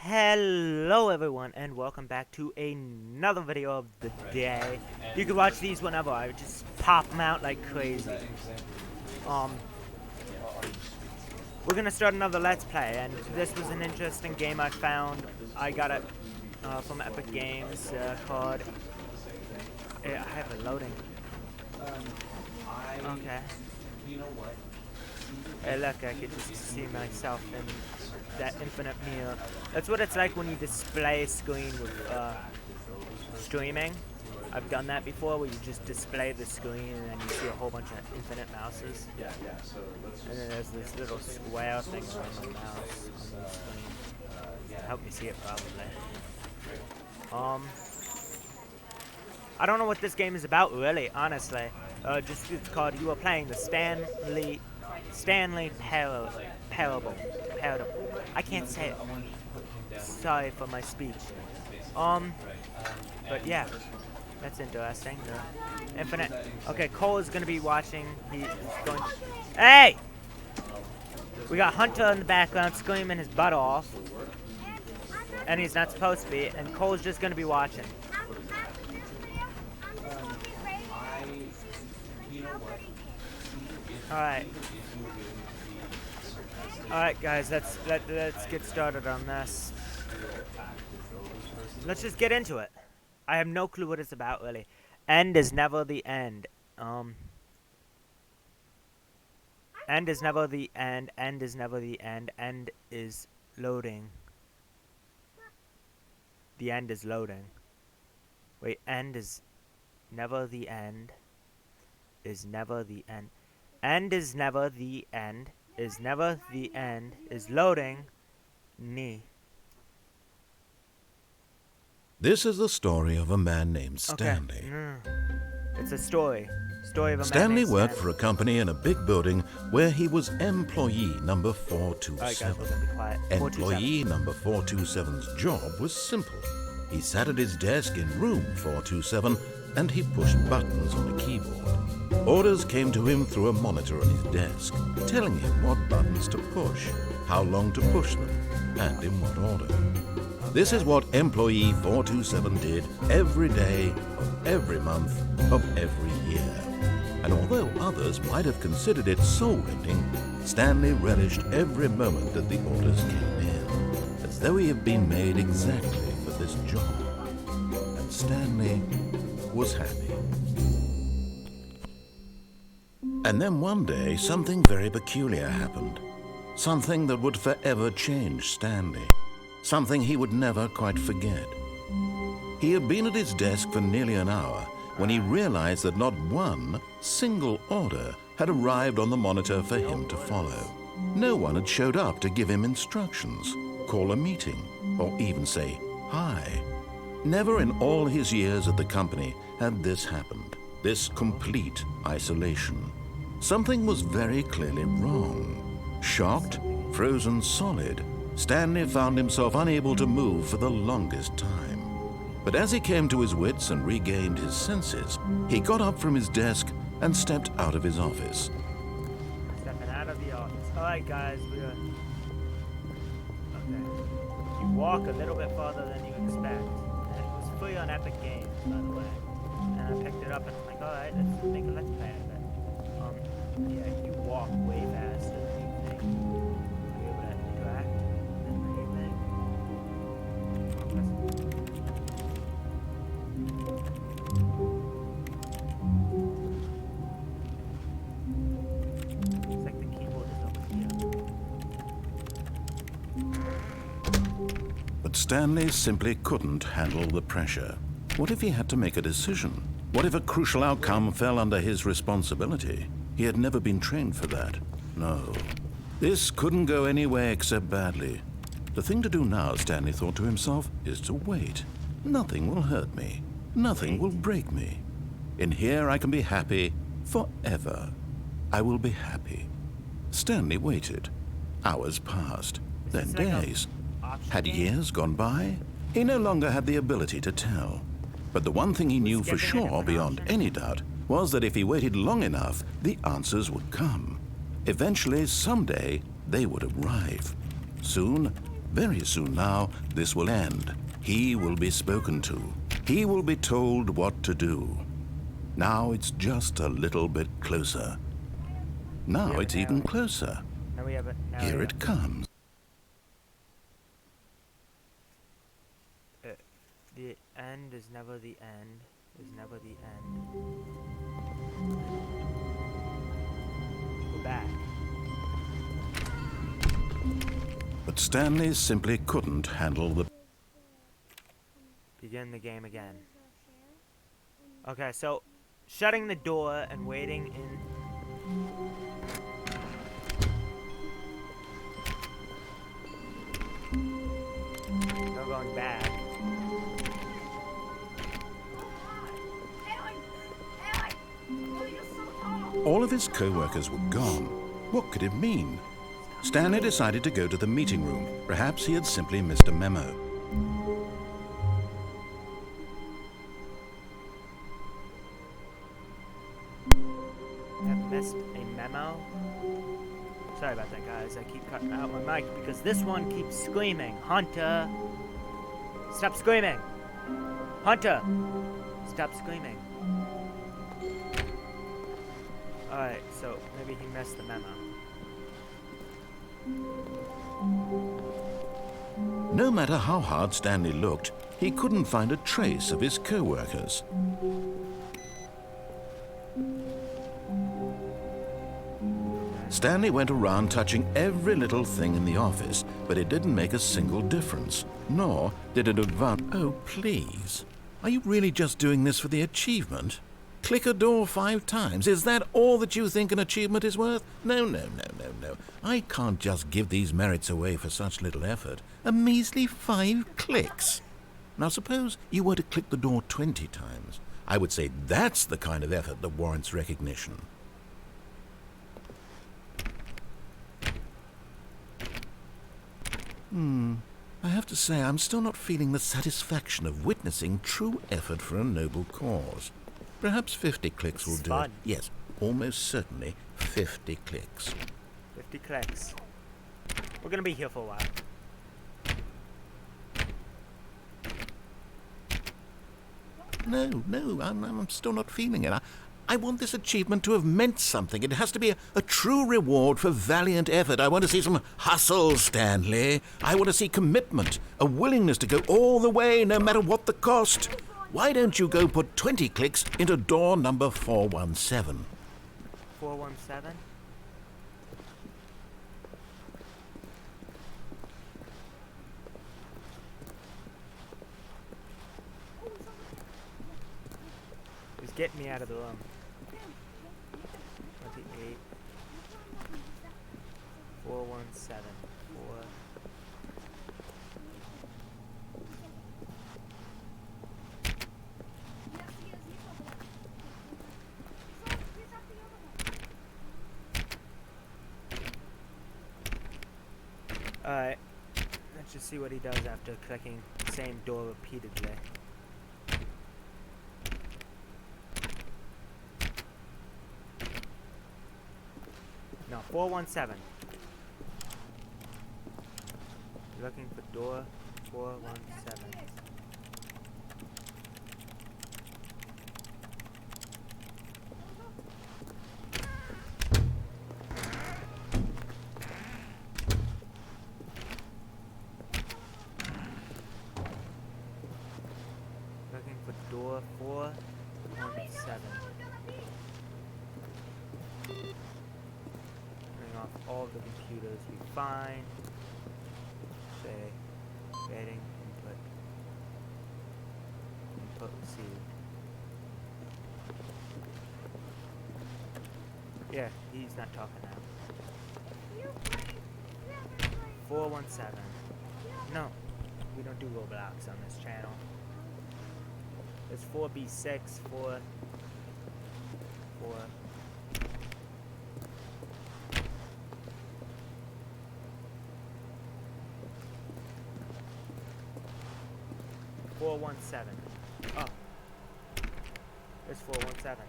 Hello everyone and welcome back to another video of the day. You can watch these whenever. I just pop them out like crazy. We're gonna start another Let's Play, and this was an interesting game I found. I got it from Epic Games called... I have it loading. Okay. Hey look, I could just see myself in that infinite mirror. That's what it's like when you display a screen with streaming. I've done that before, where you just display the screen and then you see a whole bunch of infinite mouses. And then there's this little square thing around my mouse on the screen. Help me see it probably. I don't know what this game is about really, honestly. Just it's called, you are playing the Stanley Parable. I can't say it. Sorry for my speech. But yeah, that's interesting. The infinite. Okay, Cole is gonna be watching. He's going. Hey! We got Hunter in the background screaming his butt off, and he's not supposed to be. And Cole's just gonna be watching. Alright guys, let's get started on this. Let's just get into it. I have no clue what it's about really. End is never the end. End is never the end. End is never the end. End is loading. The end is loading. Wait, end is never the end. Is never the end. End is never the end. Is never the end. Is loading. Knee. This is the story of a man named Stanley. It's a story. Story of a Stanley man named worked Stanley. for a company in a big building where he was employee number 427. Alright guys, we're gonna be quiet. Employee number 427's job was simple. He sat at his desk in room 427 and he pushed buttons on a keyboard. Orders came to him through a monitor on his desk, telling him what buttons to push, how long to push them, and in what order. This is what employee 427 did every day of every month of every year. And although others might have considered it soul-rending, Stanley relished every moment that the orders came in, as though he had been made exactly for this job. And Stanley was happy. And then one day, something very peculiar happened. Something that would forever change Stanley. Something he would never quite forget. He had been at his desk for nearly an hour when he realized that not one single order had arrived on the monitor for him to follow. No one had showed up to give him instructions, call a meeting, or even say hi. Never in all his years at the company had this happened, this complete isolation. Something was very clearly wrong. Shocked, frozen solid, Stanley found himself unable to move for the longest time. But as he came to his wits and regained his senses, he got up from his desk and stepped out of his office. Stepping out of the office. Alright guys, we're... Okay. You walk a little bit farther than you expect. And it was free on Epic Games, by the way. And I picked it up and I'm like, alright, let's make a Let's Play out of it. Yeah, you walk way faster than you think. Are you able to interact? It's like the keyboard is over here. But Stanley simply couldn't handle the pressure. What if he had to make a decision? What if a crucial outcome fell under his responsibility? He had never been trained for that. No. This couldn't go any way except badly. The thing to do now, Stanley thought to himself, is to wait. Nothing will hurt me. Nothing will break me. In here I can be happy forever. I will be happy. Stanley waited. Hours passed, then days. Had years gone by? He no longer had the ability to tell. But the one thing he knew for sure, beyond any doubt, was that if he waited long enough, the answers would come. Eventually, someday, they would arrive. Soon, Very soon now, this will end. He will be spoken to. He will be told what to do. Now it's just a little bit closer. Now it's even closer. Now we have it. Here it comes. The end is never the end. Is never the end. We're back. But Stanley simply couldn't handle the... Begin the game again. Okay, so shutting the door and waiting in. No going back. All of his co-workers were gone. What could it mean? Stanley decided to go to the meeting room. Perhaps he had simply missed a memo. Have missed a memo? Sorry about that, guys. I keep cutting out my mic because this one keeps screaming. Hunter! Stop screaming! Hunter! Stop screaming. Alright, so maybe he missed the memo. No matter how hard Stanley looked, he couldn't find a trace of his co-workers. Stanley went around touching every little thing in the office, but it didn't make a single difference, nor did it advance. Oh, please. Are you really just doing this for the achievement? Click a door 5 times. Is that all that you think an achievement is worth? No, no, no, no, no. I can't just give these merits away for such little effort. A measly 5 clicks. Now suppose you were to click the door 20 times. I would say that's the kind of effort that warrants recognition. I have to say I'm still not feeling the satisfaction of witnessing true effort for a noble cause. Perhaps 50 clicks will do it. Yes, almost certainly 50 clicks. 50 clicks. We're gonna be here for a while. No, I'm still not feeling it. I want this achievement to have meant something. It has to be a true reward for valiant effort. I want to see some hustle, Stanley. I want to see commitment, a willingness to go all the way, no matter what the cost. Why don't you go put 20 clicks into door number 417? 417? Just get me out of the room. 28. 417. 4. Alright, let's just see what he does after clicking the same door repeatedly. No, 417. You're looking for door 417. Looking for door 417. Turning off all the computers we find. Say, waiting, input. Input received. Yeah, he's not talking now. 417. No, we don't do Roblox on this channel. There's 4B6, 4. 417. Oh. There's 417.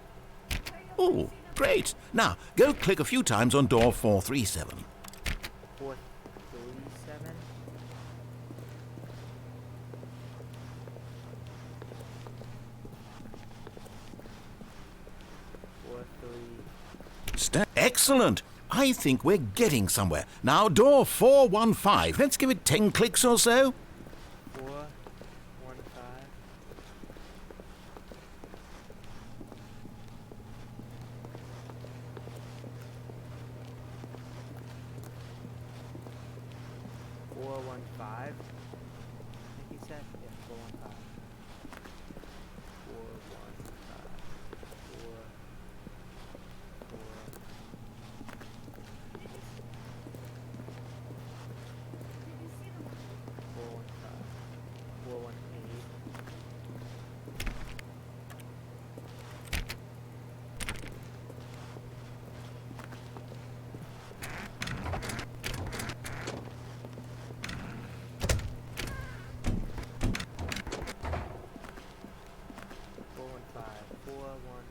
Oh, great. Now, go click a few times on door 437. 437? Excellent! I think we're getting somewhere. Now, door 415. Let's give it 10 clicks or so. 415. I think he said? Yeah, 415. 415. 415.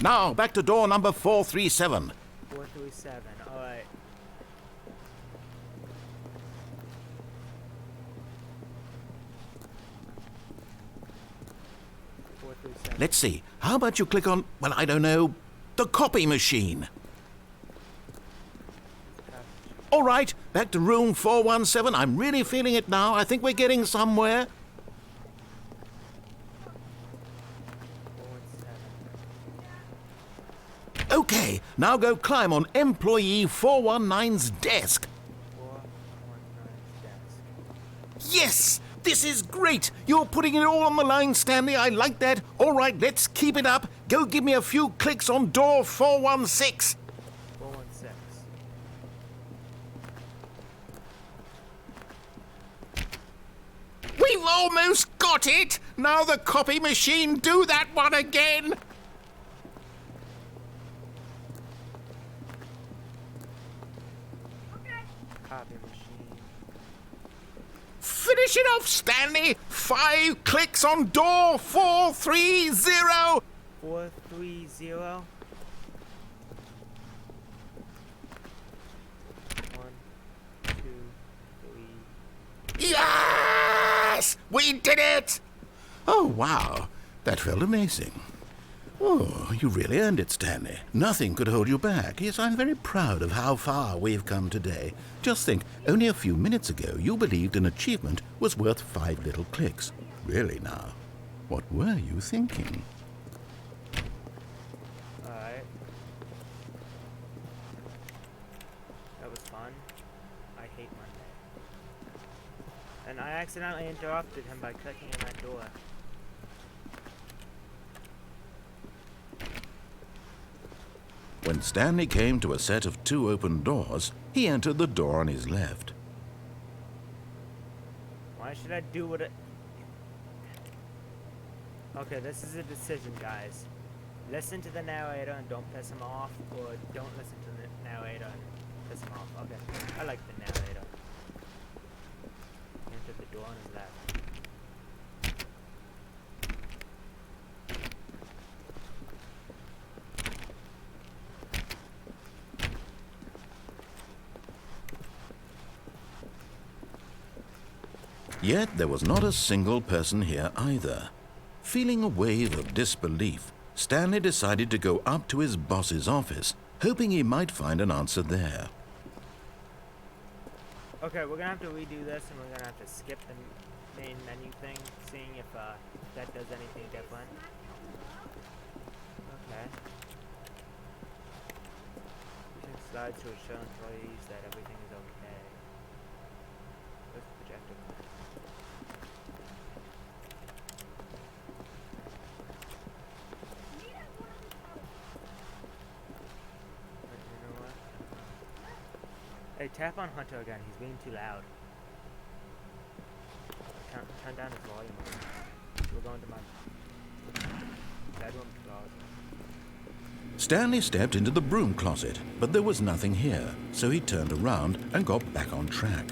Now, back to door number 437. 437, alright. Let's see. How about you click on, well, I don't know, the copy machine? All right, back to room 417. I'm really feeling it now. I think we're getting somewhere. 417. Okay, now go climb on employee 419's desk. 419's desk. Yes! This is great! You're putting it all on the line, Stanley. I like that. All right, let's keep it up. Go give me a few clicks on door 416. 416. We've almost got it! Now the copy machine, do that one again! Copy machine. Finish it off, Stanley! 5 clicks on door 430! 430. 1, 2, 3. Yes! We did it! Oh, wow. That felt amazing. Oh, you really earned it, Stanley. Nothing could hold you back. Yes, I'm very proud of how far we've come today. Just think, only a few minutes ago you believed an achievement was worth 5 little clicks. Really now, what were you thinking? Alright. That was fun. I hate Monday. And I accidentally interrupted him by clicking in that door. When Stanley came to a set of 2 open doors, he entered the door on his left. Why should I do what it... Okay, this is a decision, guys. Listen to the narrator and don't piss him off, or don't listen to the narrator and piss him off. Okay, I like the narrator. He entered the door on his left. Yet there was not a single person here either. Feeling a wave of disbelief, Stanley decided to go up to his boss's office, hoping he might find an answer there. Okay, we're gonna have to redo this, and we're gonna have to skip the main menu thing, seeing if that does anything different. Okay. Using slides to assure employees that everything is okay. Where's the projector? You know what? Hey, tap on Hunter again. He's being too loud. Turn down his volume. We're going to my bedroom closet. Stanley stepped into the broom closet, but there was nothing here, so he turned around and got back on track.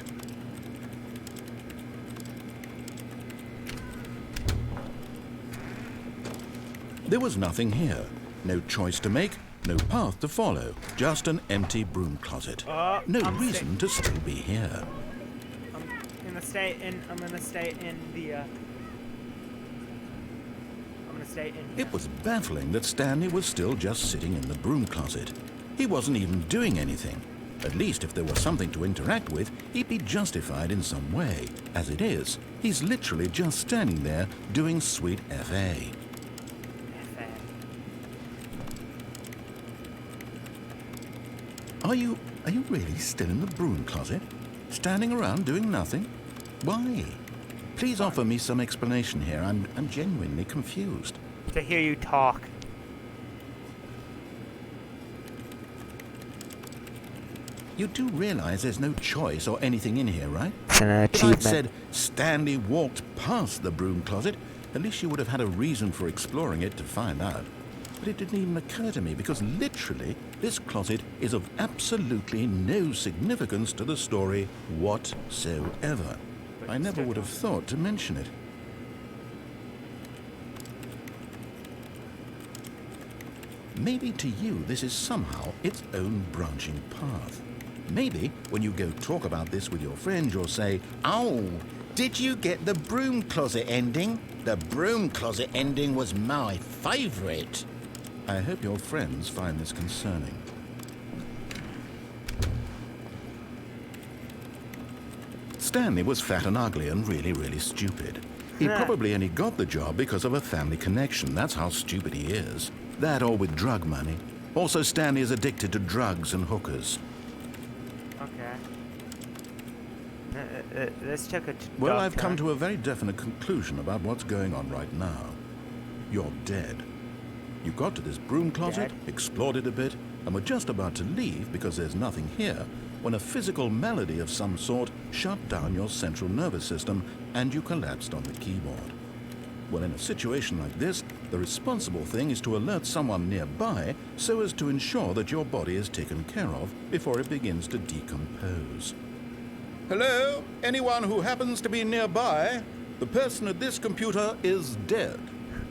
There was nothing here. No choice to make, no path to follow, just an empty broom closet. No reason to still be here. I'm in the stay in. I'm gonna stay in the. I'm gonna stay in here. It was baffling that Stanley was still just sitting in the broom closet. He wasn't even doing anything. At least if there was something to interact with, he'd be justified in some way. As it is, he's literally just standing there doing sweet FA. Are you really still in the broom closet? Standing around doing nothing? Why? Please offer me some explanation here. I'm genuinely confused. To hear you talk. You do realize there's no choice or anything in here, right? It's an If I'd achievement. said Stanley walked past the broom closet, at least you would have had a reason for exploring it to find out. But it didn't even occur to me because literally this closet is of absolutely no significance to the story whatsoever. I never would have thought to mention it. Maybe to you this is somehow its own branching path. Maybe when you go talk about this with your friends, you'll say, "Oh, did you get the broom closet ending? The broom closet ending was my favorite." I hope your friends find this concerning. Stanley was fat and ugly and really, really stupid. He probably only got the job because of a family connection. That's how stupid he is. That or with drug money. Also, Stanley is addicted to drugs and hookers. Okay. Let's check it. Well, I've come to a very definite conclusion about what's going on right now. You're dead. You got to this broom closet, explored it a bit, and were just about to leave because there's nothing here, when a physical malady of some sort shut down your central nervous system and you collapsed on the keyboard. Well, in a situation like this, the responsible thing is to alert someone nearby so as to ensure that your body is taken care of before it begins to decompose. Hello? Anyone who happens to be nearby? The person at this computer is dead.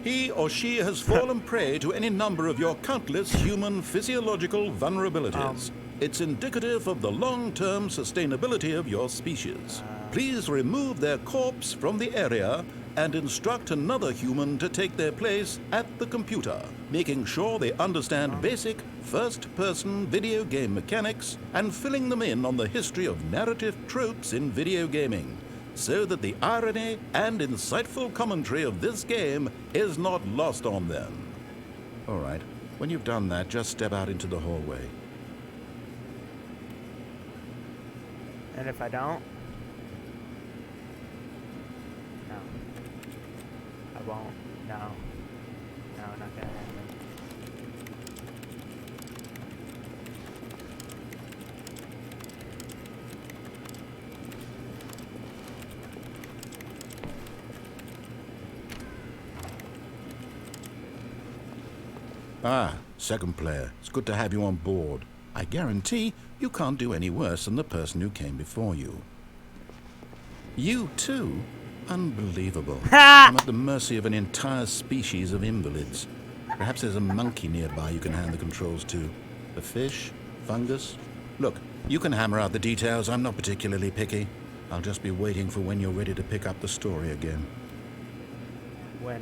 He or she has fallen prey to any number of your countless human physiological vulnerabilities. It's indicative of the long-term sustainability of your species. Please remove their corpse from the area and instruct another human to take their place at the computer, making sure they understand basic first-person video game mechanics and filling them in on the history of narrative tropes in video gaming, so that the irony and insightful commentary of this game is not lost on them. All right, when you've done that, just step out into the hallway. And if I don't? No. I won't. No. No, not gonna happen. Ah, second player. It's good to have you on board. I guarantee you can't do any worse than the person who came before you. You too? Unbelievable. I'm at the mercy of an entire species of invalids. Perhaps there's a monkey nearby you can hand the controls to. A fish? Fungus? Look, you can hammer out the details. I'm not particularly picky. I'll just be waiting for when you're ready to pick up the story again. When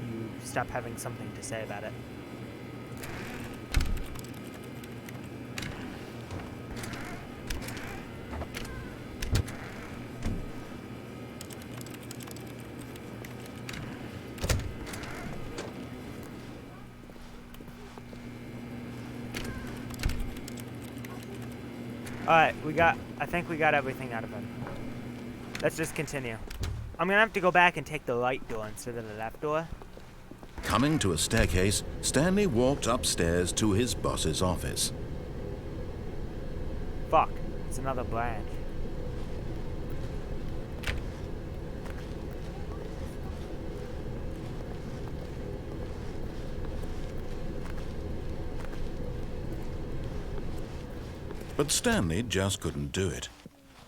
you stop having something to say about it. Alright, I think we got everything out of him. Let's just continue. I'm gonna have to go back and take the right door instead of the left door. Coming to a staircase, Stanley walked upstairs to his boss's office. Fuck, it's another branch. But Stanley just couldn't do it.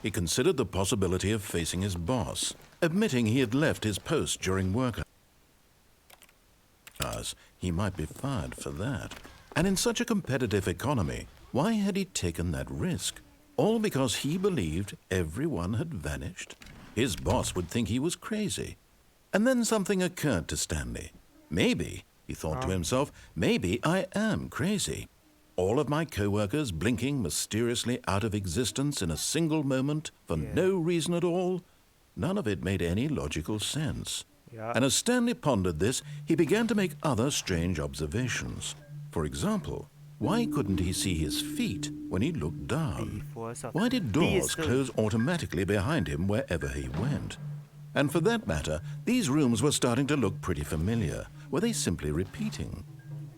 He considered the possibility of facing his boss, admitting he had left his post during work hours. He might be fired for that. And in such a competitive economy, why had he taken that risk? All because he believed everyone had vanished. His boss would think he was crazy. And then something occurred to Stanley. Maybe, he thought to himself, maybe I am crazy. All of my co-workers blinking mysteriously out of existence in a single moment for no reason at all. None of it made any logical sense. Yeah. And as Stanley pondered this, he began to make other strange observations. For example, why couldn't he see his feet when he looked down? Why did doors close automatically behind him wherever he went? And for that matter, these rooms were starting to look pretty familiar. Were they simply repeating?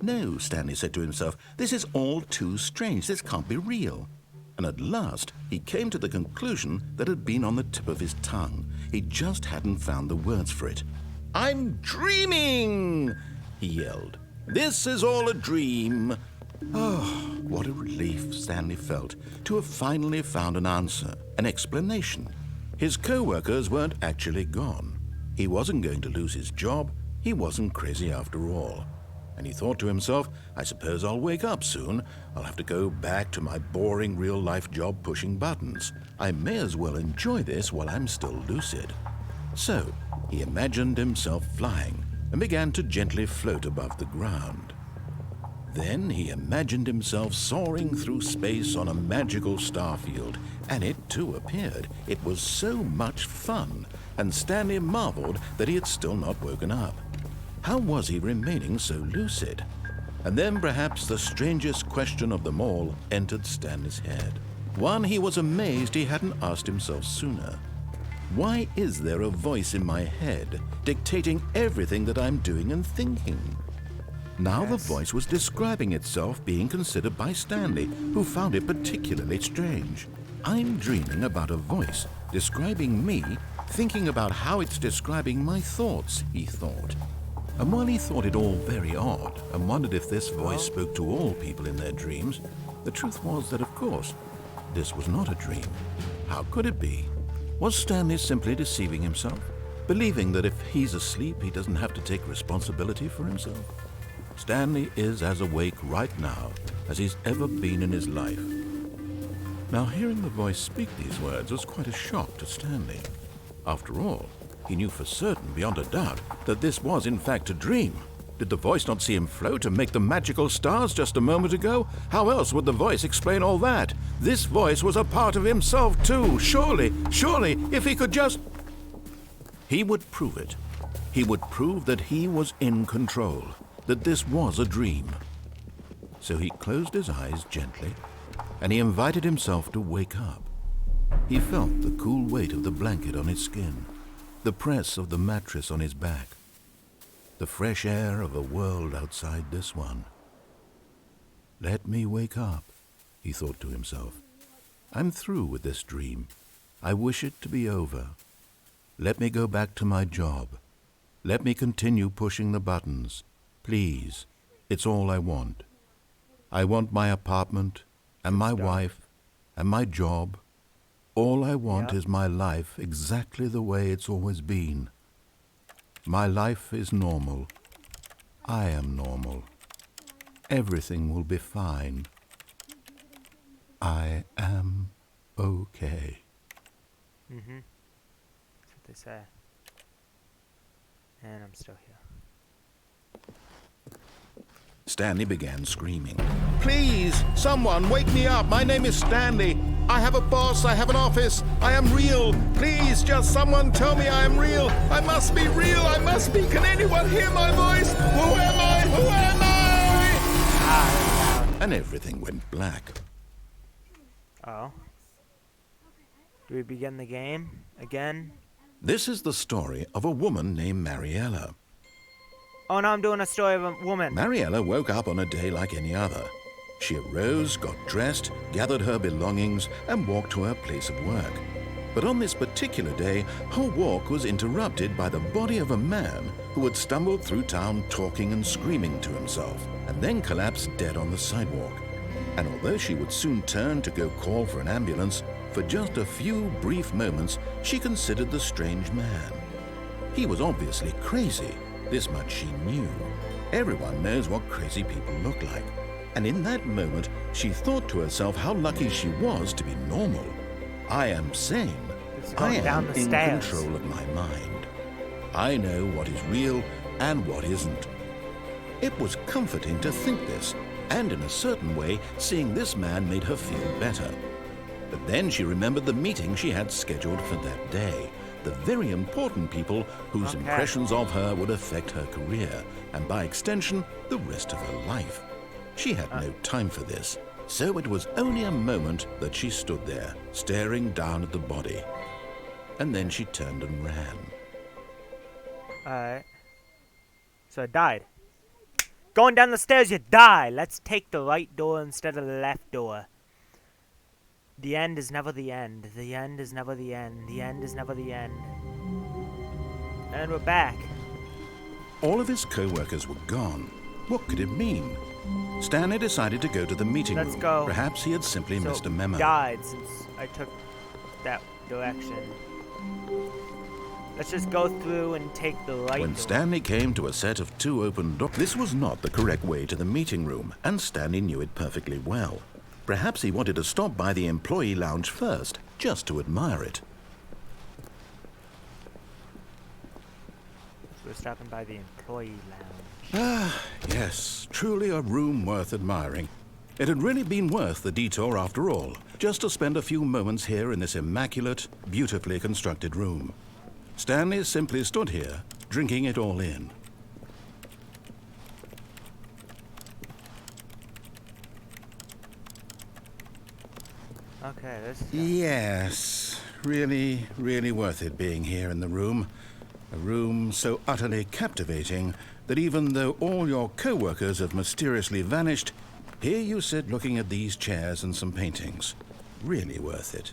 No, Stanley said to himself, this is all too strange. This can't be real. And at last, he came to the conclusion that had been on the tip of his tongue. He just hadn't found the words for it. I'm dreaming, he yelled. This is all a dream. Oh, what a relief Stanley felt to have finally found an answer, an explanation. His co-workers weren't actually gone. He wasn't going to lose his job. He wasn't crazy after all. And he thought to himself, I suppose I'll wake up soon. I'll have to go back to my boring real-life job pushing buttons. I may as well enjoy this while I'm still lucid. So he imagined himself flying and began to gently float above the ground. Then he imagined himself soaring through space on a magical starfield, and it too appeared. It was so much fun, and Stanley marveled that he had still not woken up. How was he remaining so lucid? And then perhaps the strangest question of them all entered Stanley's head. One he was amazed he hadn't asked himself sooner. Why is there a voice in my head dictating everything that I'm doing and thinking? Now the voice was describing itself being considered by Stanley, who found it particularly strange. I'm dreaming about a voice describing me, thinking about how it's describing my thoughts, he thought. And while he thought it all very odd and wondered if this voice spoke to all people in their dreams, the truth was that, of course, this was not a dream. How could it be? Was Stanley simply deceiving himself, believing that if he's asleep, he doesn't have to take responsibility for himself? Stanley is as awake right now as he's ever been in his life. Now, hearing the voice speak these words was quite a shock to Stanley. After all, he knew for certain, beyond a doubt, that this was in fact a dream. Did the voice not see him float and make the magical stars just a moment ago? How else would the voice explain all that? This voice was a part of himself too. Surely, if he could just... He would prove it. He would prove that he was in control, that this was a dream. So he closed his eyes gently, and he invited himself to wake up. He felt the cool weight of the blanket on his skin, the press of the mattress on his back, the fresh air of a world outside this one. Let me wake up, he thought to himself. I'm through with this dream. I wish it to be over. Let me go back to my job. Let me continue pushing the buttons. Please, it's all I want. I want my apartment and my wife and my job. All I want is my life exactly the way it's always been. My life is normal. I am normal. Everything will be fine. I am okay. That's what they say. And I'm still here. Stanley began screaming. Please, someone, wake me up. My name is Stanley. I have a boss. I have an office. I am real. Please, just someone tell me I am real. I must be real. I must be. Can anyone hear my voice? Who am I? Who am I? And everything went black. Oh. Do we begin the game again? This is the story of a woman named Mariella. Oh, no, I'm doing a story of a woman. Mariella woke up on a day like any other. She arose, got dressed, gathered her belongings, and walked to her place of work. But on this particular day, her walk was interrupted by the body of a man who had stumbled through town talking and screaming to himself, and then collapsed dead on the sidewalk. And although she would soon turn to go call for an ambulance, for just a few brief moments, she considered the strange man. He was obviously crazy. This much she knew. Everyone knows what crazy people look like. And in that moment, she thought to herself how lucky she was to be normal. I am sane. It's I going down am the in stairs. control of my mind. I know what is real and what isn't. It was comforting to think this, and in a certain way, seeing this man made her feel better. But then she remembered the meeting she had scheduled for that day. The very important people whose impressions of her would affect her career, and by extension, the rest of her life. She had no time for this, so it was only a moment that she stood there, staring down at the body. And then she turned and ran. Alright. So I died. Going down the stairs, you die. Let's take the right door instead of the left door. The end is never the end. The end is never the end. The end is never the end. And we're back. All of his co-workers were gone. What could it mean? Stanley decided to go to the meeting Let's room. go. Perhaps he had simply So missed a memo. died since I took that direction. Let's just go through and take the right When door. Stanley came to a set of 2 open doors, this was not the correct way to the meeting room, and Stanley knew it perfectly well. Perhaps he wanted to stop by the employee lounge first, just to admire it. We're stopping by the employee lounge. Ah, yes, truly a room worth admiring. It had really been worth the detour after all, just to spend a few moments here in this immaculate, beautifully constructed room. Stanley simply stood here, drinking it all in. Okay, this. Yes, really, really worth it being here in the room. A room so utterly captivating that even though all your co-workers have mysteriously vanished, here you sit looking at these chairs and some paintings. Really worth it.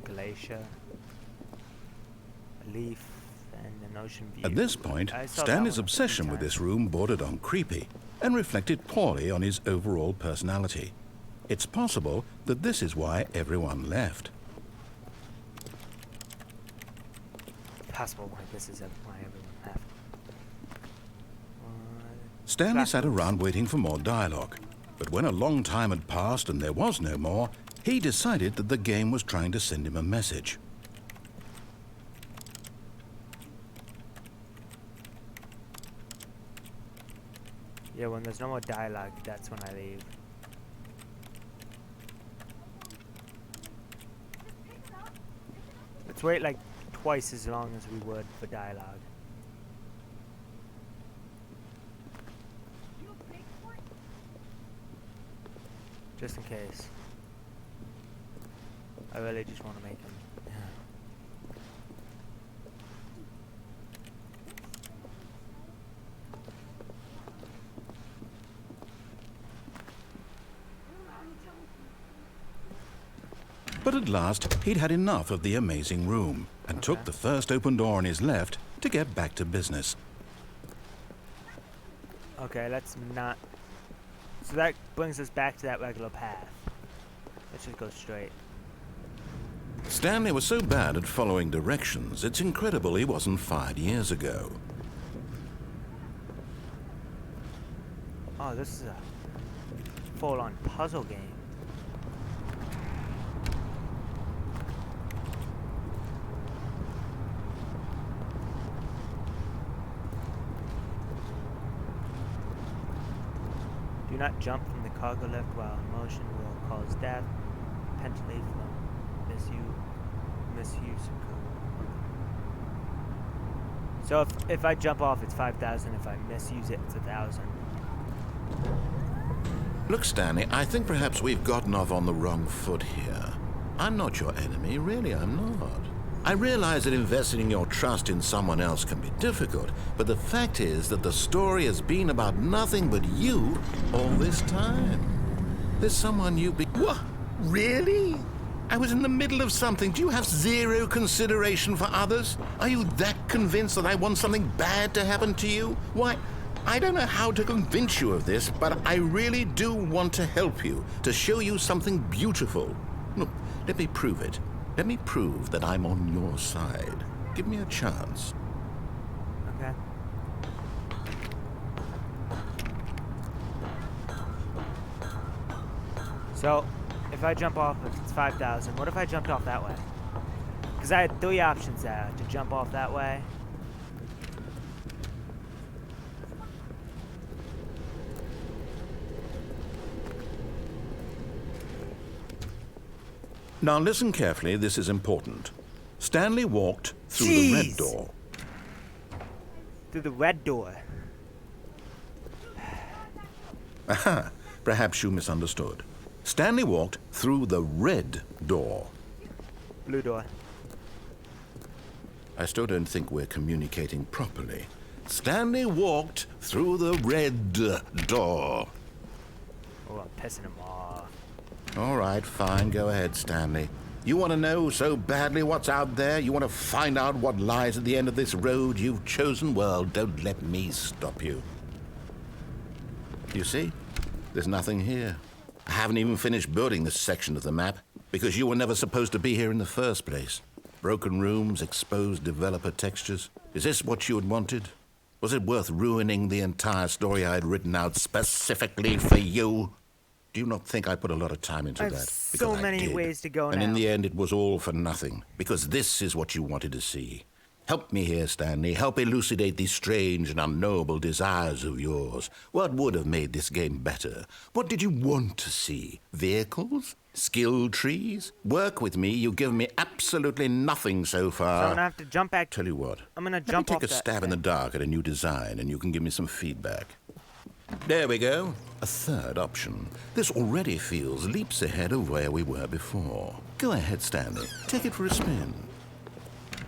Glacier. A leaf and an ocean view. At this point, I saw that Stanley's one a few obsession with times. this room bordered on creepy and reflected poorly on his overall personality. It's possible that this is why everyone left. Possible why this is why everyone left. Stanley sat around waiting for more dialogue, but when a long time had passed and there was no more, he decided that the game was trying to send him a message. Yeah, when there's no more dialogue, that's when I leave. Let's wait like twice as long as we would for dialogue. Just in case. I really just want to make him. But at last, he'd had enough of the amazing room and took the first open door on his left to get back to business. Okay, let's not. So that brings us back to that regular path. Let's just go straight. Stanley was so bad at following directions, it's incredible he wasn't fired years ago. Oh, this is a full-on puzzle game. Do not jump from the cargo lift while in motion will cause death, potentially from misuse of cargo. So if I jump off, it's 5,000. If I misuse it, it's 1,000. Look, Stanley, I think perhaps we've gotten off on the wrong foot here. I'm not your enemy, really, I'm not. I realize that investing your trust in someone else can be difficult, but the fact is that the story has been about nothing but you all this time. There's someone you be... What? Really? I was in the middle of something. Do you have zero consideration for others? Are you that convinced that I want something bad to happen to you? Why, I don't know how to convince you of this, but I really do want to help you, to show you something beautiful. Look, let me prove it. Let me prove that I'm on your side. Give me a chance. Okay. So, if I jump off, if it's 5,000, what if I jumped off that way? Because I had 3 options there, to jump off that way. Now listen carefully, this is important. Stanley walked through the red Jeez. door. Through the red door. Aha, perhaps you misunderstood. Stanley walked through the red door. Blue door. I still don't think we're communicating properly. Stanley walked through the red door. Oh, I'm pissing him off. All right, fine, go ahead, Stanley. You want to know so badly what's out there? You want to find out what lies at the end of this road you've chosen? Well, don't let me stop you. You see? There's nothing here. I haven't even finished building this section of the map because you were never supposed to be here in the first place. Broken rooms, exposed developer textures. Is this what you had wanted? Was it worth ruining the entire story I had written out specifically for you? Do you not think I put a lot of time into I have that? so Because I many did. ways to go And now. in the end, it was all for nothing. Because this is what you wanted to see. Help me here, Stanley. Help elucidate these strange and unknowable desires of yours. What would have made this game better? What did you want to see? Vehicles? Skill trees? Work with me. You've given me absolutely nothing so far. So I'm gonna have to jump back. Tell you what. I'm gonna Let me jump take off a that stab in the thing. dark at a new design, and you can give me some feedback. There we go. A third option. This already feels leaps ahead of where we were before. Go ahead, Stanley. Take it for a spin.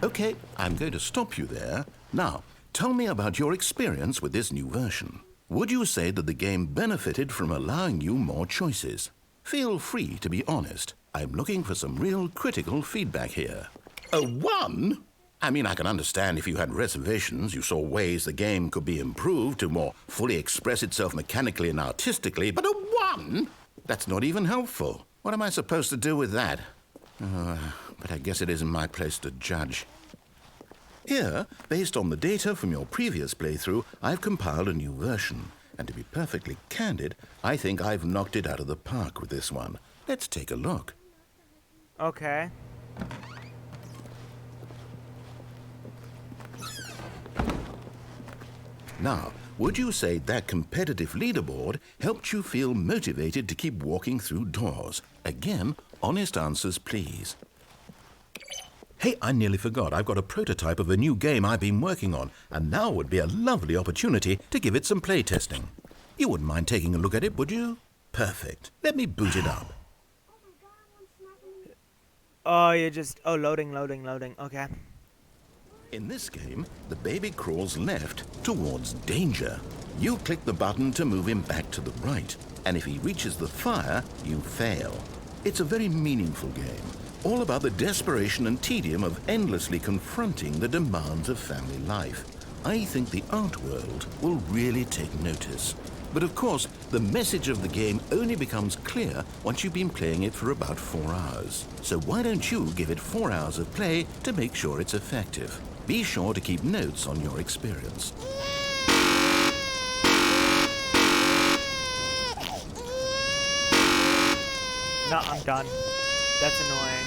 Okay, I'm going to stop you there. Now, tell me about your experience with this new version. Would you say that the game benefited from allowing you more choices? Feel free to be honest. I'm looking for some real critical feedback here. A 1? I mean, I can understand if you had reservations, you saw ways the game could be improved to more fully express itself mechanically and artistically, but a 1? That's not even helpful. What am I supposed to do with that? But I guess it isn't my place to judge. Here, based on the data from your previous playthrough, I've compiled a new version. And to be perfectly candid, I think I've knocked it out of the park with this one. Let's take a look. Okay. Now, would you say that competitive leaderboard helped you feel motivated to keep walking through doors? Again, honest answers, please. Hey, I nearly forgot. I've got a prototype of a new game I've been working on, and now would be a lovely opportunity to give it some play testing. You wouldn't mind taking a look at it, would you? Perfect. Let me boot it up. Oh, loading. Okay. In this game, the baby crawls left towards danger. You click the button to move him back to the right, and if he reaches the fire, you fail. It's a very meaningful game, all about the desperation and tedium of endlessly confronting the demands of family life. I think the art world will really take notice. But of course, the message of the game only becomes clear once you've been playing it for about 4 hours. So why don't you give it 4 hours of play to make sure it's effective? Be sure to keep notes on your experience. No, I'm done. That's annoying.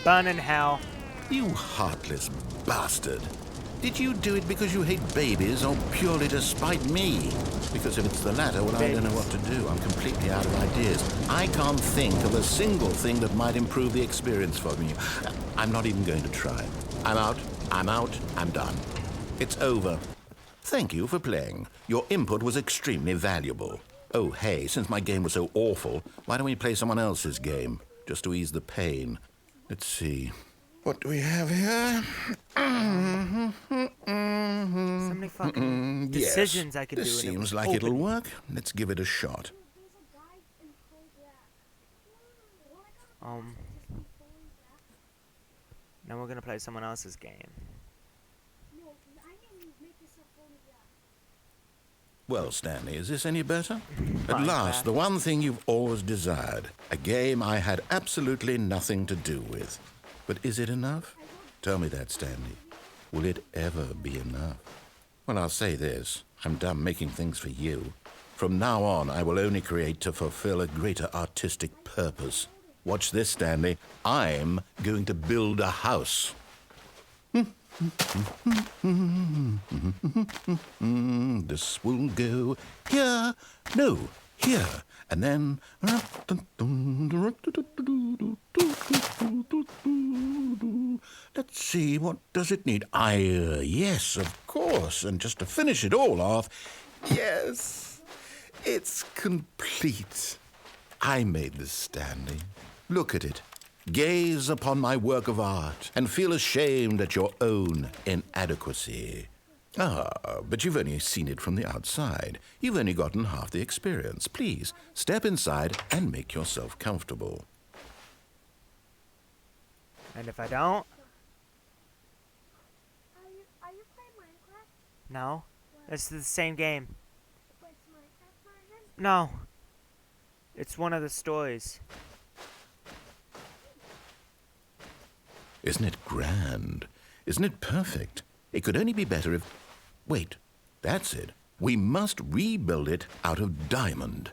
Burn in hell. You heartless bastard. Did you do it because you hate babies or purely to spite me? Because if it's the latter, well, I don't know what to do. I'm completely out of ideas. I can't think of a single thing that might improve the experience for me. I'm not even going to try. I'm out, I'm done. It's over. Thank you for playing. Your input was extremely valuable. Oh, hey, since my game was so awful, why don't we play someone else's game? Just to ease the pain. Let's see. What do we have here? So many fucking decisions I could do. This and it seems was like open. it'll work. Let's give it a shot. Now we're gonna play someone else's game. Well, Stanley, is this any better? At Fine, last, Dad. the one thing you've always desired. A game I had absolutely nothing to do with. But is it enough? Tell me that, Stanley. Will it ever be enough? Well, I'll say this. I'm done making things for you. From now on, I will only create to fulfill a greater artistic purpose. Watch this, Stanley. I'm going to build a house. This will go here. No, here. And then... Let's see, what does it need? Yes, of course. And just to finish it all off, yes, it's complete. I made this, Stanley. Look at it. Gaze upon my work of art and feel ashamed at your own inadequacy. But you've only seen it from the outside. You've only gotten half the experience. Please, step inside and make yourself comfortable. And if I don't? Are you playing Minecraft? No. This is the same game. Wait, it's Minecraft version? No. It's one of the stories. Isn't it grand? Isn't it perfect? It could only be better if... Wait, that's it. We must rebuild it out of diamond.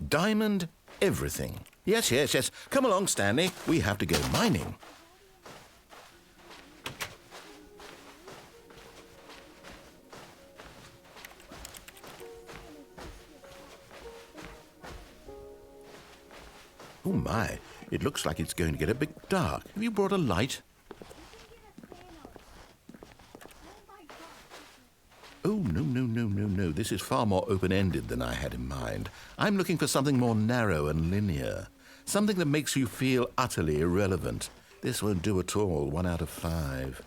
Diamond everything. Yes. Come along, Stanley. We have to go mining. Oh my, it looks like it's going to get a bit dark. Have you brought a light? Oh, no. This is far more open-ended than I had in mind. I'm looking for something more narrow and linear. Something that makes you feel utterly irrelevant. This won't do at all. 1 out of 5.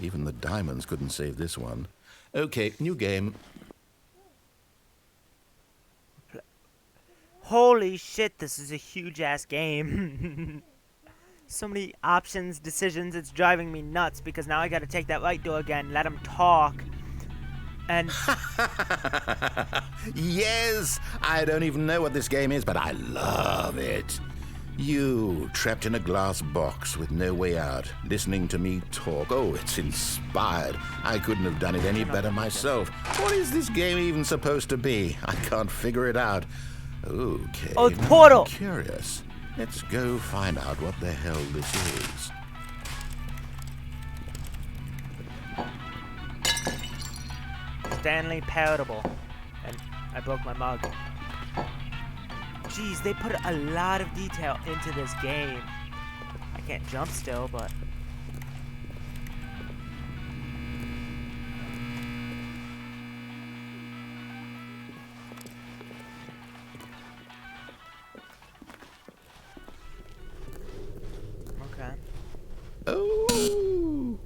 Even the diamonds couldn't save this one. Okay, new game. Holy shit, this is a huge-ass game. So many options, decisions, it's driving me nuts because now I gotta take that light door again, let him talk. And... Yes! I don't even know what this game is, but I love it. You, trapped in a glass box with no way out, listening to me talk. Oh, it's inspired. I couldn't have done it any better myself. What is this game even supposed to be? I can't figure it out. Okay. Oh, it's Portal! I'm curious. Let's go find out what the hell this is. Stanley Parable. And I broke my mug. Jeez, they put a lot of detail into this game. I can't jump still, but... Okay. Oh,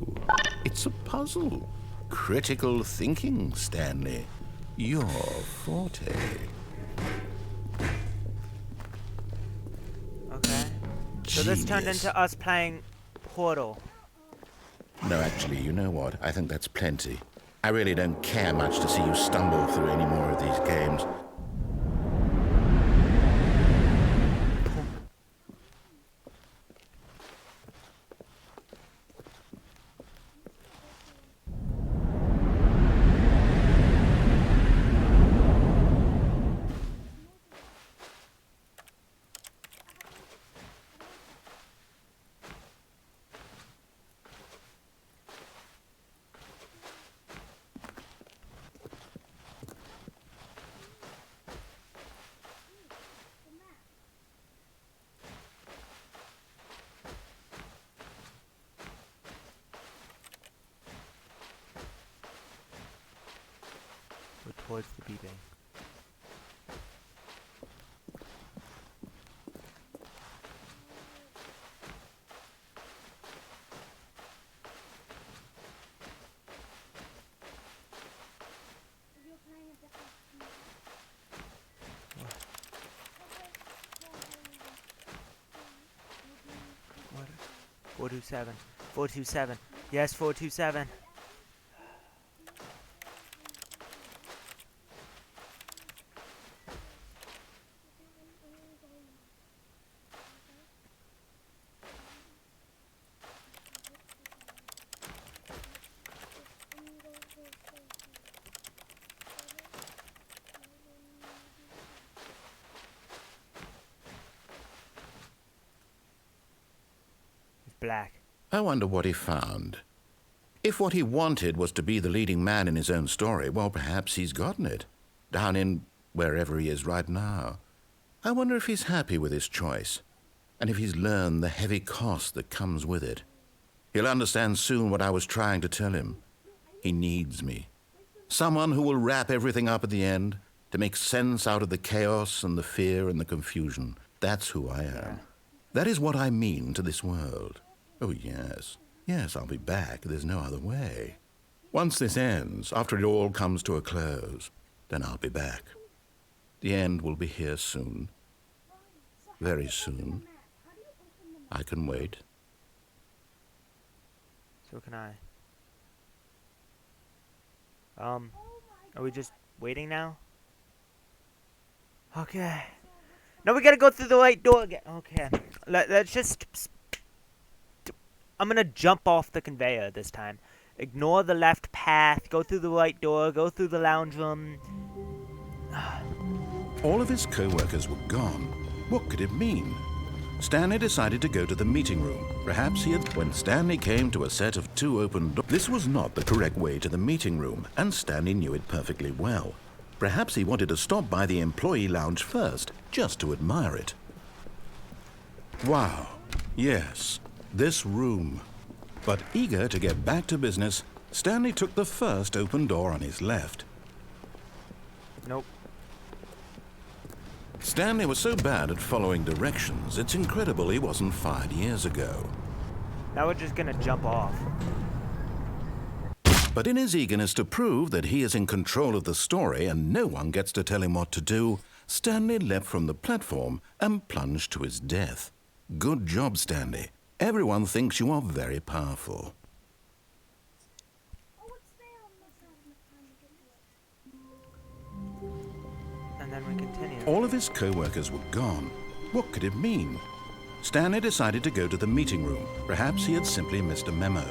it's a puzzle. Critical thinking, Stanley. Your forte. Okay. So this turned Genius. into us playing Portal. No, actually, you know what? I think that's plenty. I really don't care much to see you stumble through any more of these games. We're towards the beeping. You're playing a different game. 427. 427. Yes, 427. black. I wonder what he found. If what he wanted was to be the leading man in his own story, well, perhaps he's gotten it. Down in wherever he is right now. I wonder if he's happy with his choice, and if he's learned the heavy cost that comes with it. He'll understand soon what I was trying to tell him. He needs me. Someone who will wrap everything up at the end, to make sense out of the chaos and the fear and the confusion. That's who I am. That is what I mean to this world. Oh, yes. Yes, I'll be back. There's no other way. Once this ends, after it all comes to a close, then I'll be back. The end will be here soon. Very soon. I can wait. So can I. Are we just waiting now? Okay. No, we gotta go through the right door again. Okay. Let's just... I'm gonna jump off the conveyor this time. Ignore the left path, go through the right door, go through the lounge room. All of his co-workers were gone. What could it mean? Stanley decided to go to the meeting room. Perhaps he had... When Stanley came to a set of 2 open doors... This was not the correct way to the meeting room, and Stanley knew it perfectly well. Perhaps he wanted to stop by the employee lounge first, just to admire it. Wow. Yes, this room. But eager to get back to business, Stanley took the first open door on his left. Nope. Stanley was so bad at following directions, it's incredible he wasn't fired years ago. Now we're just gonna jump off. But in his eagerness to prove that he is in control of the story and no one gets to tell him what to do, Stanley leapt from the platform and plunged to his death. Good job, Stanley. Everyone thinks you are very powerful. Oh, it's there. I'm not having time to get to it. And then we continue. All of his co-workers were gone. What could it mean? Stanley decided to go to the meeting room. Perhaps he had simply missed a memo.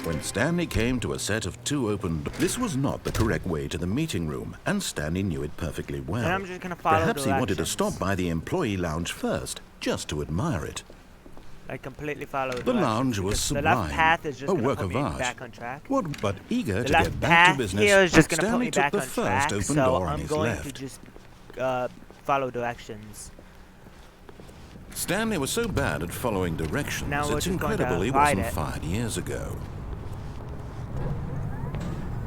When Stanley came to a set of 2 open doors, this was not the correct way to the meeting room, and Stanley knew it perfectly well. And I'm just gonna follow Perhaps he wanted to directions. stop by the employee lounge first, just to admire it. I completely follow The directions, lounge was because sublime, The left path is just a gonna work put of me art. back on track. What? But eager The to left get back path to business, here is just gonna put Stanley me took back the on first track, open so door on I'm his going left. to just follow directions. Stanley was so bad at following directions, Now we're it's just going to incredible he ride wasn't it. fired years ago.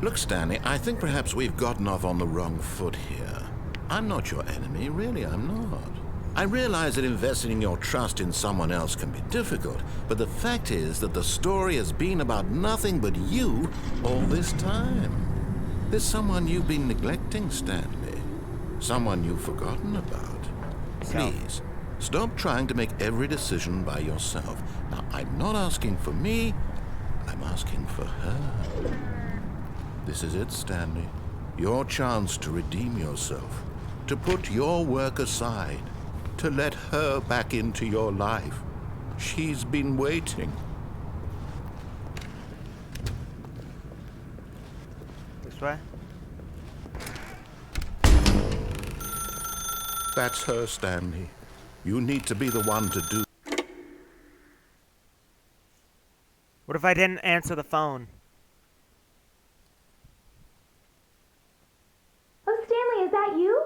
Look, Stanley, I think perhaps we've gotten off on the wrong foot here. I'm not your enemy, really, I'm not. I realize that investing your trust in someone else can be difficult, but the fact is that the story has been about nothing but you all this time. There's someone you've been neglecting, Stanley. Someone you've forgotten about. Please, stop trying to make every decision by yourself. Now, I'm not asking for me, I'm asking for her. This is it, Stanley. Your chance to redeem yourself, to put your work aside, to let her back into your life. She's been waiting. This way? That's her, Stanley. You need to be the one to do. What if I didn't answer the phone? Oh, Stanley, is that you?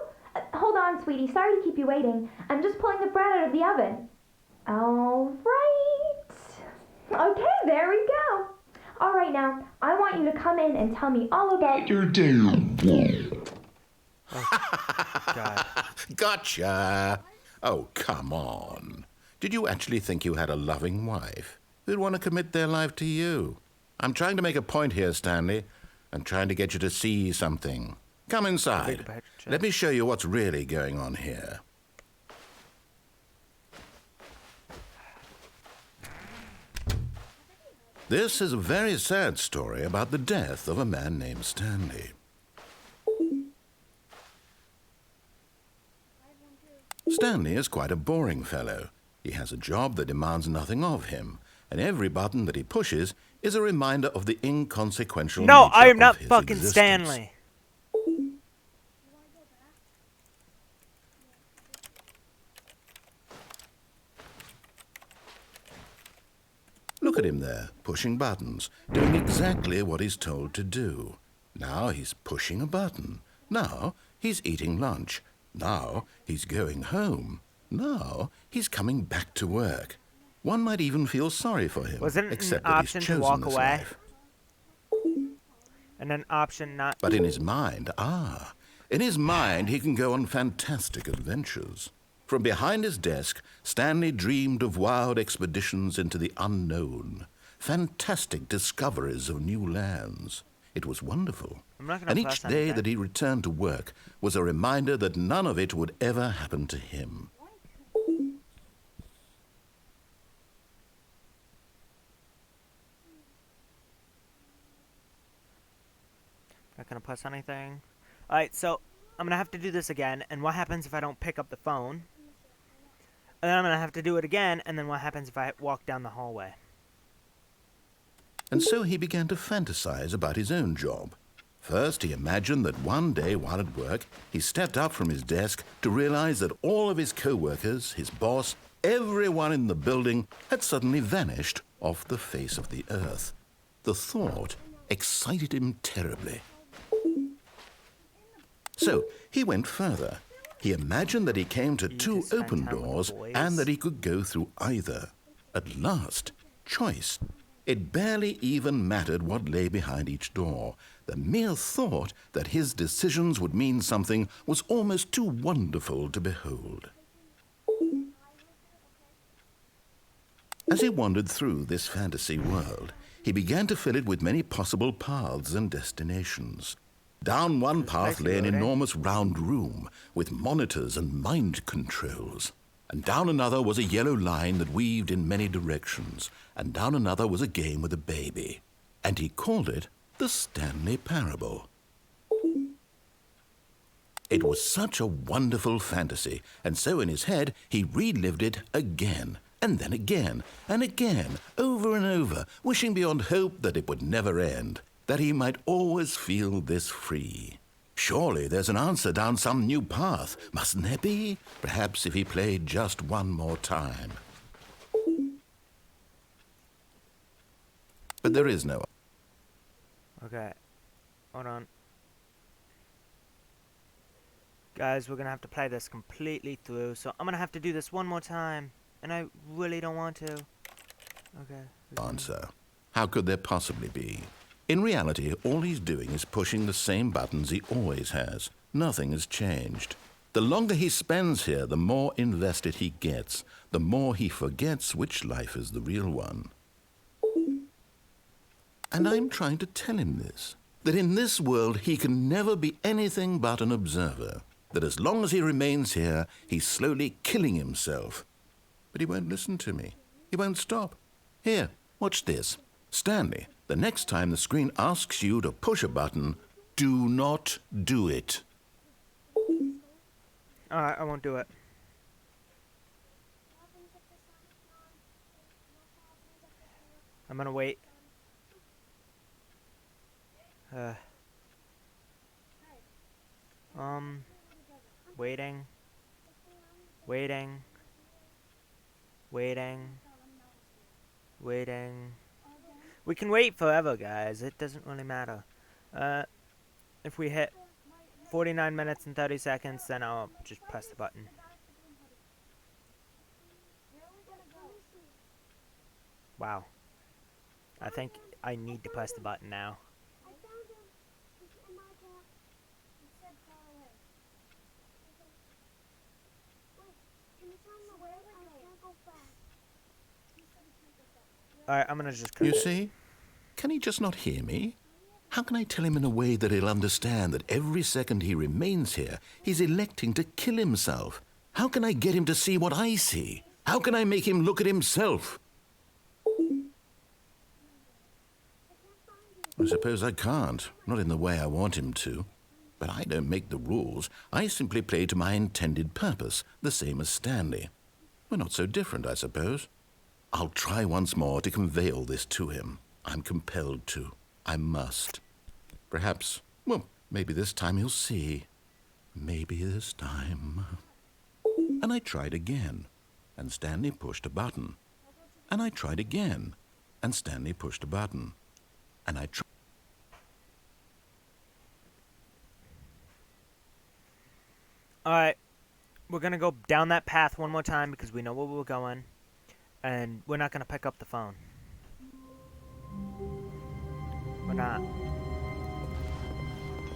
Hold on, sweetie. Sorry to keep you waiting. I'm just pulling the bread out of the oven. All right. Okay, there we go. All right, now, I want you to come in and tell me all about your day. God. Gotcha! Oh, come on. Did you actually think you had a loving wife who'd want to commit their life to you? I'm trying to make a point here, Stanley. I'm trying to get you to see something. Come inside. Let me show you what's really going on here. This is a very sad story about the death of a man named Stanley. Stanley is quite a boring fellow. He has a job that demands nothing of him, and every button that he pushes is a reminder of the inconsequential No, nature I am of not his fucking existence. Stanley. Look at him there, pushing buttons, doing exactly what he's told to do. Now he's pushing a button. Now he's eating lunch. Now he's going home. Now he's coming back to work. One might even feel sorry for him, Wasn't it except an that he's option to chosen walk this away? life. And an option not But in his mind, in his mind he can go on fantastic adventures. From behind his desk, Stanley dreamed of wild expeditions into the unknown, fantastic discoveries of new lands. It was wonderful. I'm not gonna And press each day anything. that he returned to work was a reminder that none of it would ever happen to him. Not gonna press anything. Alright, so I'm gonna have to do this again, and what happens if I don't pick up the phone? And then I'm gonna have to do it again, and then what happens if I walk down the hallway? And so he began to fantasize about his own job. First, he imagined that one day while at work, he stepped up from his desk to realize that all of his co-workers, his boss, everyone in the building had suddenly vanished off the face of the earth. The thought excited him terribly. So he went further. He imagined that he came to You two just spent open time with the doors boys. and that he could go through either. At last, choice. It barely even mattered what lay behind each door. The mere thought that his decisions would mean something was almost too wonderful to behold. As he wandered through this fantasy world, he began to fill it with many possible paths and destinations. Down one path lay an enormous round room with monitors and mind controls. And down another was a yellow line that weaved in many directions. And down another was a game with a baby. And he called it the Stanley Parable. It was such a wonderful fantasy, and so in his head he relived it again, and then again, and again, over and over, wishing beyond hope that it would never end, that he might always feel this free. Surely there's an answer down some new path, mustn't there be? Perhaps if he played just one more time. But there is no. Okay. Hold on. Guys, we're gonna have to play this completely through, so I'm gonna have to do this one more time. And I really don't want to. Okay. Answer. How could there possibly be? In reality, all he's doing is pushing the same buttons he always has. Nothing has changed. The longer he spends here, the more invested he gets, the more he forgets which life is the real one. And I'm trying to tell him this, that in this world he can never be anything but an observer, that as long as he remains here, he's slowly killing himself. But he won't listen to me. He won't stop. Here, watch this. Stanley, the next time the screen asks you to push a button, do not do it. Alright, I won't do it. I'm gonna wait. Waiting. Waiting. Waiting. Waiting. We can wait forever, guys. It doesn't really matter. If we hit 49 minutes and 30 seconds, then I'll just press the button. Wow. I think I need to press the button now. I found him. He's in my camp. He said far away. Wait, can you tell him where? I can't go fast. He said he can't go fast. Alright, I'm gonna just You see? Can he just not hear me? How can I tell him in a way that he'll understand that every second he remains here, he's electing to kill himself? How can I get him to see what I see? How can I make him look at himself? I suppose I can't, not in the way I want him to. But I don't make the rules. I simply play to my intended purpose, the same as Stanley. We're not so different, I suppose. I'll try once more to convey all this to him. I'm compelled to. I must. Perhaps, well, maybe this time he'll see. Maybe this time. And I tried again, and Stanley pushed a button. And I tried again, and Stanley pushed a button. And I tried. Alright, we're gonna go down that path one more time because we know where we're going. And we're not gonna pick up the phone. We're not.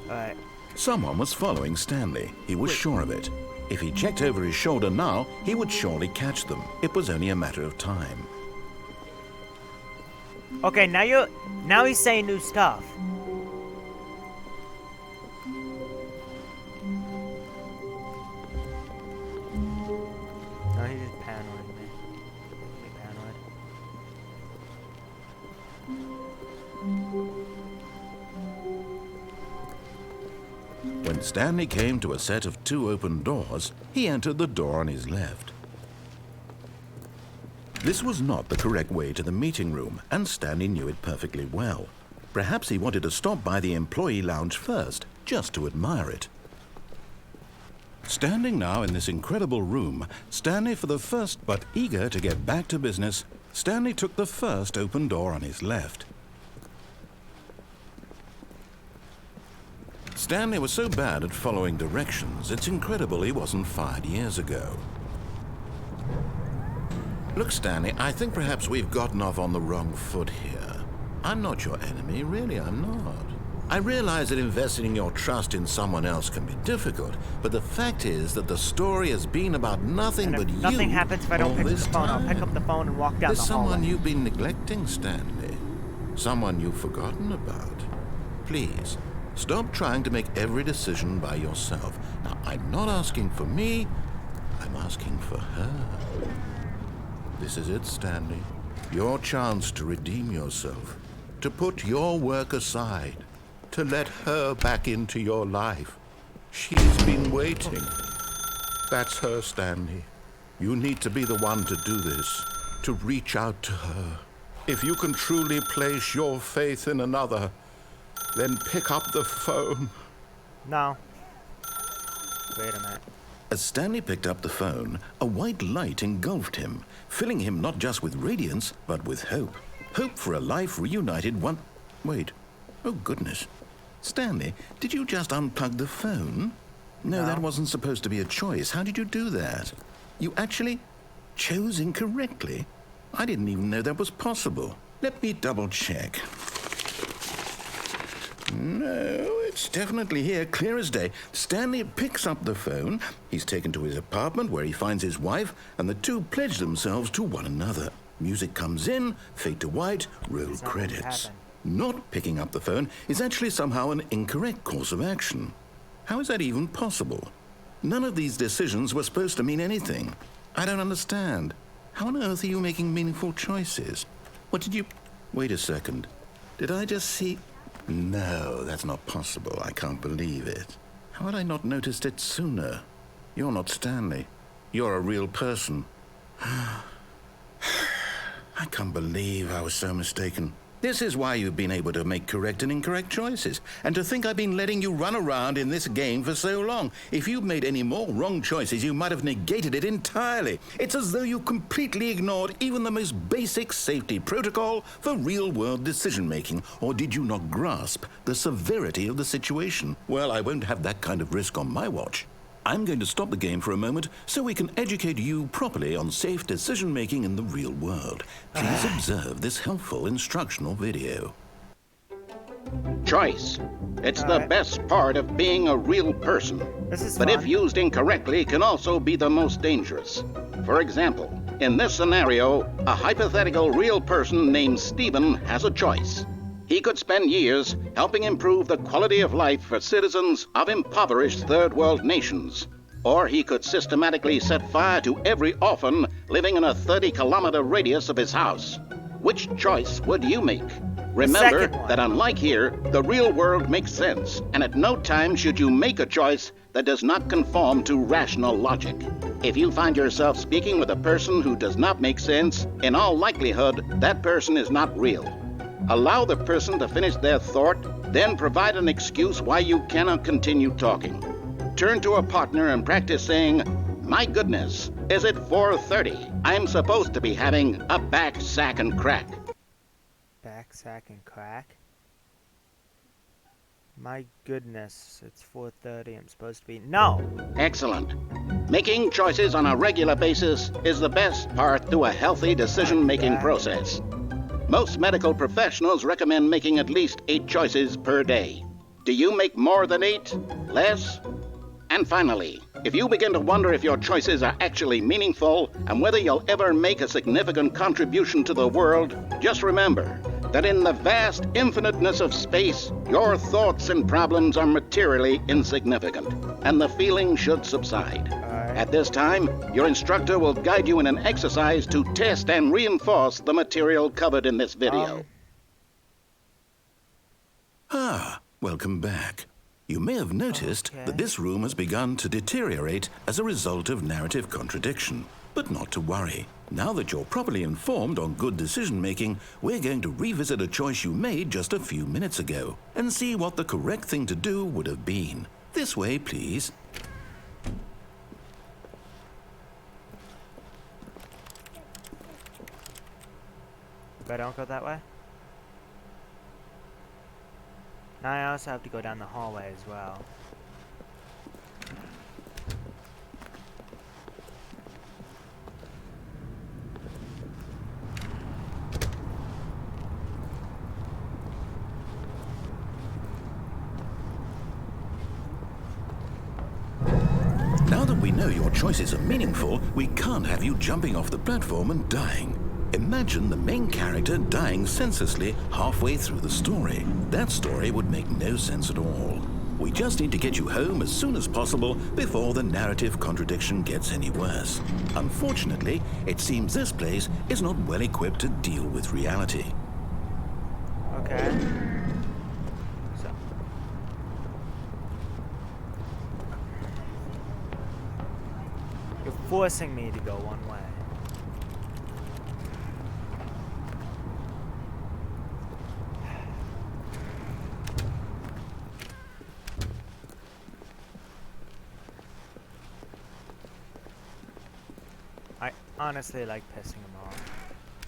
Alright. Someone was following Stanley. He was sure of it. If he checked over his shoulder now, he would surely catch them. It was only a matter of time. Okay, now he's saying new stuff. No, he's just paranoid me. Me paranoid. When Stanley came to a set of 2 open doors, he entered the door on his left. This was not the correct way to the meeting room, and Stanley knew it perfectly well. Perhaps he wanted to stop by the employee lounge first, just to admire it. Standing now in this incredible room, Stanley for the first, but eager to get back to business, Stanley took the first open door on his left. Stanley was so bad at following directions, it's incredible he wasn't fired years ago. Look, Stanley, I think perhaps we've gotten off on the wrong foot here. I'm not your enemy, really, I'm not. I realize that investing your trust in someone else can be difficult, but the fact is that the story has been about nothing And but if you. nothing happens if I don't all pick up the this phone, I'll pick time. up the phone and walk down There's the hallway. someone you've been neglecting, Stanley. Someone you've forgotten about. Please, stop trying to make every decision by yourself. Now, I'm not asking for me, I'm asking for her. This is it, Stanley. Your chance to redeem yourself, to put your work aside, to let her back into your life. She's been waiting. That's her, Stanley. You need to be the one to do this, to reach out to her. If you can truly place your faith in another, then pick up the phone. No. Wait a minute. As Stanley picked up the phone, a white light engulfed him, filling him not just with radiance, but with hope. Hope for a life reunited one... Wait. Oh, goodness. Stanley, did you just unplug the phone? No, that wasn't supposed to be a choice. How did you do that? You actually chose incorrectly? I didn't even know that was possible. Let me double check. No, it's definitely here, clear as day. Stanley picks up the phone. He's taken to his apartment where he finds his wife, and the two pledge themselves to one another. Music comes in, fade to white, roll That's not credits. what happened. Not picking up the phone is actually somehow an incorrect course of action. How is that even possible? None of these decisions were supposed to mean anything. I don't understand. How on earth are you making meaningful choices? What did you... Wait a second. Did I just see... No, that's not possible. I can't believe it. How had I not noticed it sooner? You're not Stanley. You're a real person. I can't believe I was so mistaken. This is why you've been able to make correct and incorrect choices. And to think I've been letting you run around in this game for so long. If you'd made any more wrong choices, you might have negated it entirely. It's as though you completely ignored even the most basic safety protocol for real-world decision-making. Or did you not grasp the severity of the situation? Well, I won't have that kind of risk on my watch. I'm going to stop the game for a moment so we can educate you properly on safe decision-making in the real world. Please observe this helpful instructional video. Choice. It's the Alright. best part of being a real person. This is But fun. if used incorrectly, can also be the most dangerous. For example, in this scenario, a hypothetical real person named Stephen has a choice. He could spend years helping improve the quality of life for citizens of impoverished third world nations. Or he could systematically set fire to every orphan living in a 30-kilometer radius of his house. Which choice would you make? Remember second one. that unlike here, the real world makes sense, and at no time should you make a choice that does not conform to rational logic. If you find yourself speaking with a person who does not make sense, in all likelihood, that person is not real. Allow the person to finish their thought, then provide an excuse why you cannot continue talking. Turn to a partner and practice saying, "My goodness, is it 4:30? I'm supposed to be having a back, sack, and crack." rucksack and crack. My goodness, it's 4:30. I'm supposed to be... No! Excellent. Making choices on a regular basis is the best part to a healthy decision-making process. Most medical professionals recommend making at least 8 choices per day. Do you make more than 8? Less? And finally, if you begin to wonder if your choices are actually meaningful and whether you'll ever make a significant contribution to the world, just remember that in the vast infiniteness of space, your thoughts and problems are materially insignificant, and the feeling should subside. At this time, your instructor will guide you in an exercise to test and reinforce the material covered in this video. Welcome back. You may have noticed that this room has begun to deteriorate as a result of narrative contradiction. But not to worry. Now that you're properly informed on good decision-making, we're going to revisit a choice you made just a few minutes ago and see what the correct thing to do would have been. This way, please. But don't go that way? Now I also have to go down the hallway as well. Now that we know your choices are meaningful, we can't have you jumping off the platform and dying. Imagine the main character dying senselessly halfway through the story. That story would make no sense at all. We just need to get you home as soon as possible before the narrative contradiction gets any worse. Unfortunately, it seems this place is not well equipped to deal with reality. Okay. So. You're forcing me to go one way. I honestly like pissing him off.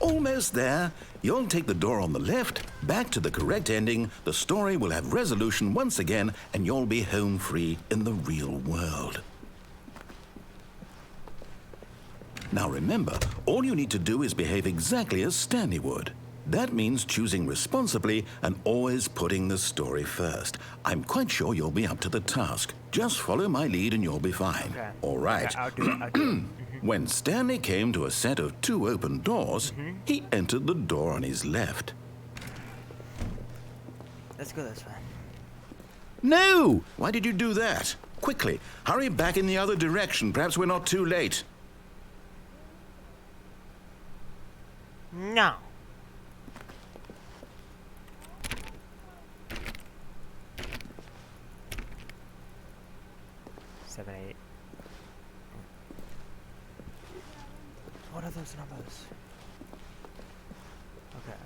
Almost there. You'll take the door on the left, back to the correct ending, the story will have resolution once again, and you'll be home free in the real world. Now remember, all you need to do is behave exactly as Stanley would. That means choosing responsibly and always putting the story first. I'm quite sure you'll be up to the task. Just follow my lead and you'll be fine. Okay. All right. Okay, I'll do it. When Stanley came to a set of 2 open doors, he entered the door on his left. Let's go this way. No! Why did you do that? Quickly, hurry back in the other direction. Perhaps we're not too late. No. Seven, 8. What are those numbers? Okay.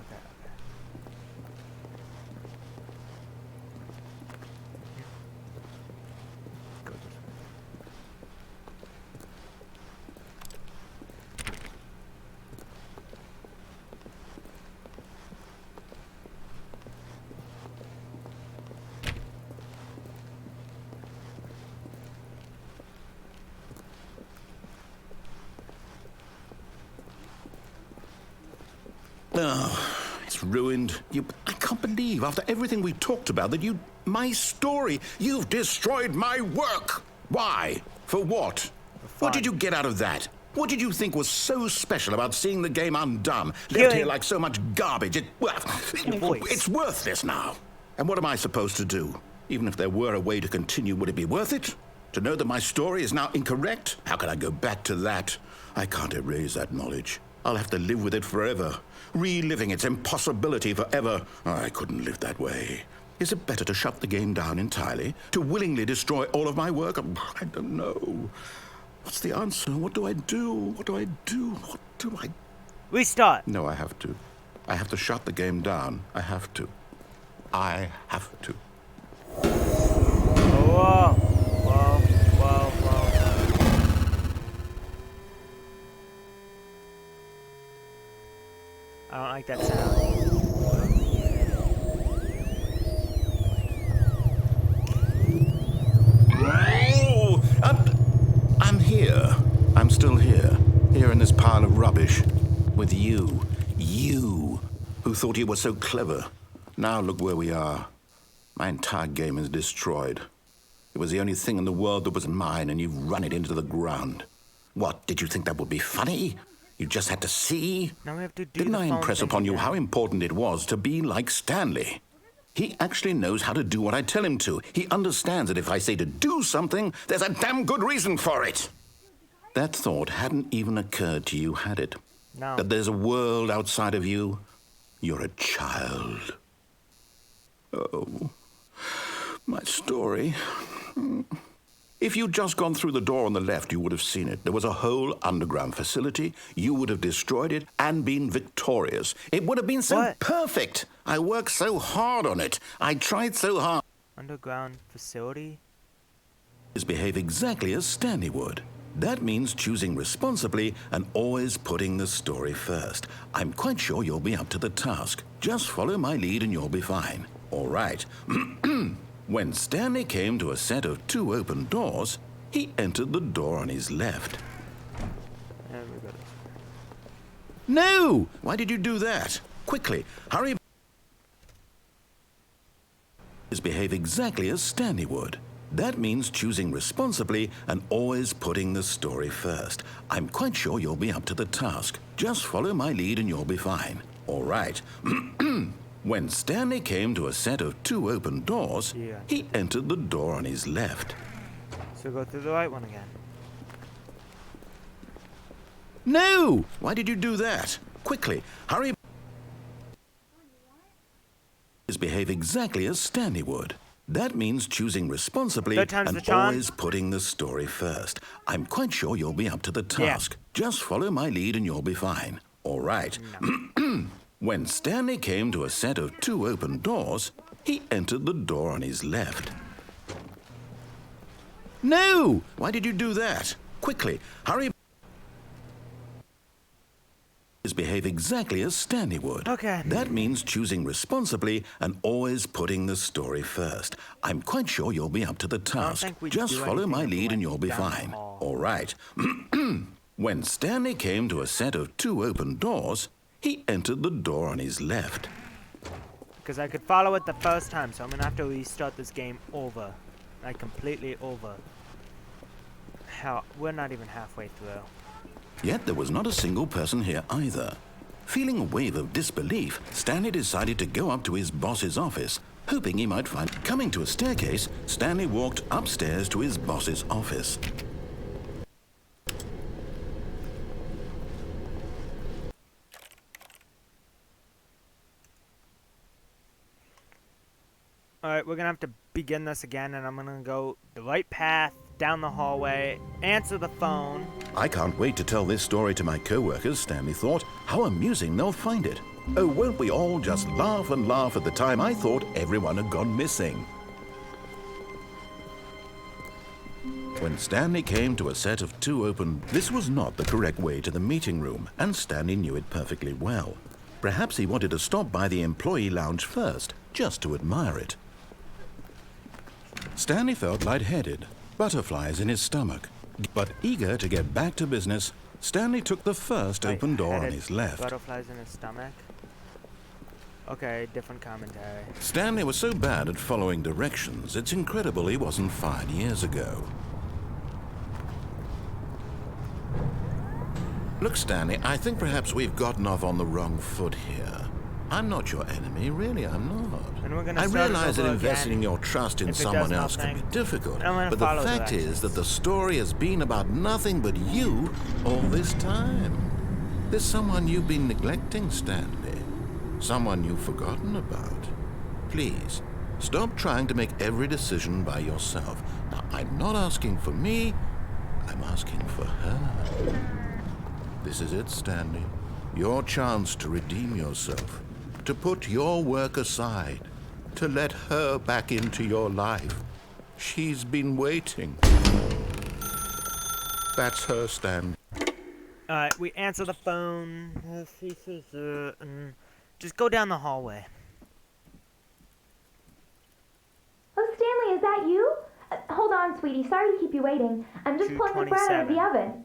Go this way. Oh, it's ruined. I can't believe, after everything we talked about, that my story, you've destroyed my work. Why? For what? What did you get out of that? What did you think was so special about seeing the game undone? Left here like so much garbage. It's worthless now. And what am I supposed to do? Even if there were a way to continue, would it be worth it? To know that my story is now incorrect? How can I go back to that? I can't erase that knowledge. I'll have to live with it forever, reliving its impossibility forever. I couldn't live that way. Is it better to shut the game down entirely? To willingly destroy all of my work? I don't know. What's the answer? What do I do? What do I do? What do I... Restart. No, I have to. I have to shut the game down. I have to. I have to. Whoa. I don't like that sound. with you. You, who thought you were so clever. Now look where we are. My entire game is destroyed. It was the only thing in the world that was mine, and you've run it into the ground. What, did you think that would be funny? You just had to see? Now we have to do Didn't the I phone impress thing upon you again. how important it was to be like Stanley? He actually knows how to do what I tell him to. He understands that if I say to do something, there's a damn good reason for it. That thought hadn't even occurred to you, had it? No. That there's a world outside of you? You're a child. Oh, my story. If you'd just gone through the door on the left, you would have seen it. There was a whole underground facility. You would have destroyed it and been victorious. It would have been so What? perfect. I worked so hard on it. I tried so hard. Underground facility? Behave exactly as Stanley would. That means choosing responsibly and always putting the story first. I'm quite sure you'll be up to the task. Just follow my lead and you'll be fine. All right. When Stanley came to a set of 2 open doors, he entered the door on his left. Yeah, we got it. No! Why did you do that? Quickly, hurry. Behave exactly as Stanley would. That means choosing responsibly and always putting the story first. I'm quite sure you'll be up to the task. Just follow my lead and you'll be fine. All right. When Stanley came to a set of 2 open doors, Yeah. he entered the door on his left. So go through the right one again. No! Why did you do that? Quickly, hurry. Behave exactly as Stanley would. That means choosing responsibly Third time's and the charm. always putting the story first. I'm quite sure you'll be up to the task. Just follow my lead and you'll be fine. All right. When Stanley came to a set of 2 open doors, he entered the door on his left. No! Why did you do that? Quickly, hurry. Behave exactly as Stanley would. Okay. That means choosing responsibly and always putting the story first. I'm quite sure you'll be up to the task. think we Just do follow my anything lead and like you'll be down the fine. hall. All right. When Stanley came to a set of 2 open doors, he entered the door on his left. Because I could follow it the first time, so I'm gonna have to restart this game over. Like completely over. Hell, we're not even halfway through. Yet there was not a single person here either. Feeling a wave of disbelief, Stanley decided to go up to his boss's office, hoping he might find... Coming to a staircase, Stanley walked upstairs to his boss's office. Alright, we're gonna have to begin this again, and I'm gonna go the right path, down the hallway, answer the phone. I can't wait to tell this story to my co-workers, Stanley thought. How amusing they'll find it. Oh, won't we all just laugh and laugh at the time I thought everyone had gone missing. When Stanley came to a set of 2 open... This was not the correct way to the meeting room, and Stanley knew it perfectly well. Perhaps he wanted to stop by the employee lounge first, just to admire it. Stanley felt lightheaded, butterflies in his stomach. But eager to get back to business, Stanley took the first open door on Lightheaded, his left. Butterflies in his stomach. Okay, different commentary. Stanley was so bad at following directions, it's incredible he wasn't fired years ago. Look, Stanley, I think perhaps we've gotten off on the wrong foot here. I'm not your enemy, really, I'm not. And we're gonna I start realize that over investing again. your trust in If it someone does else can be nothing, difficult, I'm gonna but the follow fact is directions. that the story has been about nothing but you all this time. There's someone you've been neglecting, Stanley. Someone you've forgotten about. Please, stop trying to make every decision by yourself. Now, I'm not asking for me, I'm asking for her. This is it, Stanley. Your chance to redeem yourself. To put your work aside. To let her back into your life. She's been waiting. That's her, Stan. Alright, we answer the phone. Just go down the hallway. Oh, Stanley, is that you? Hold on, sweetie. Sorry to keep you waiting. I'm just pulling the bread out of the 2:27. oven.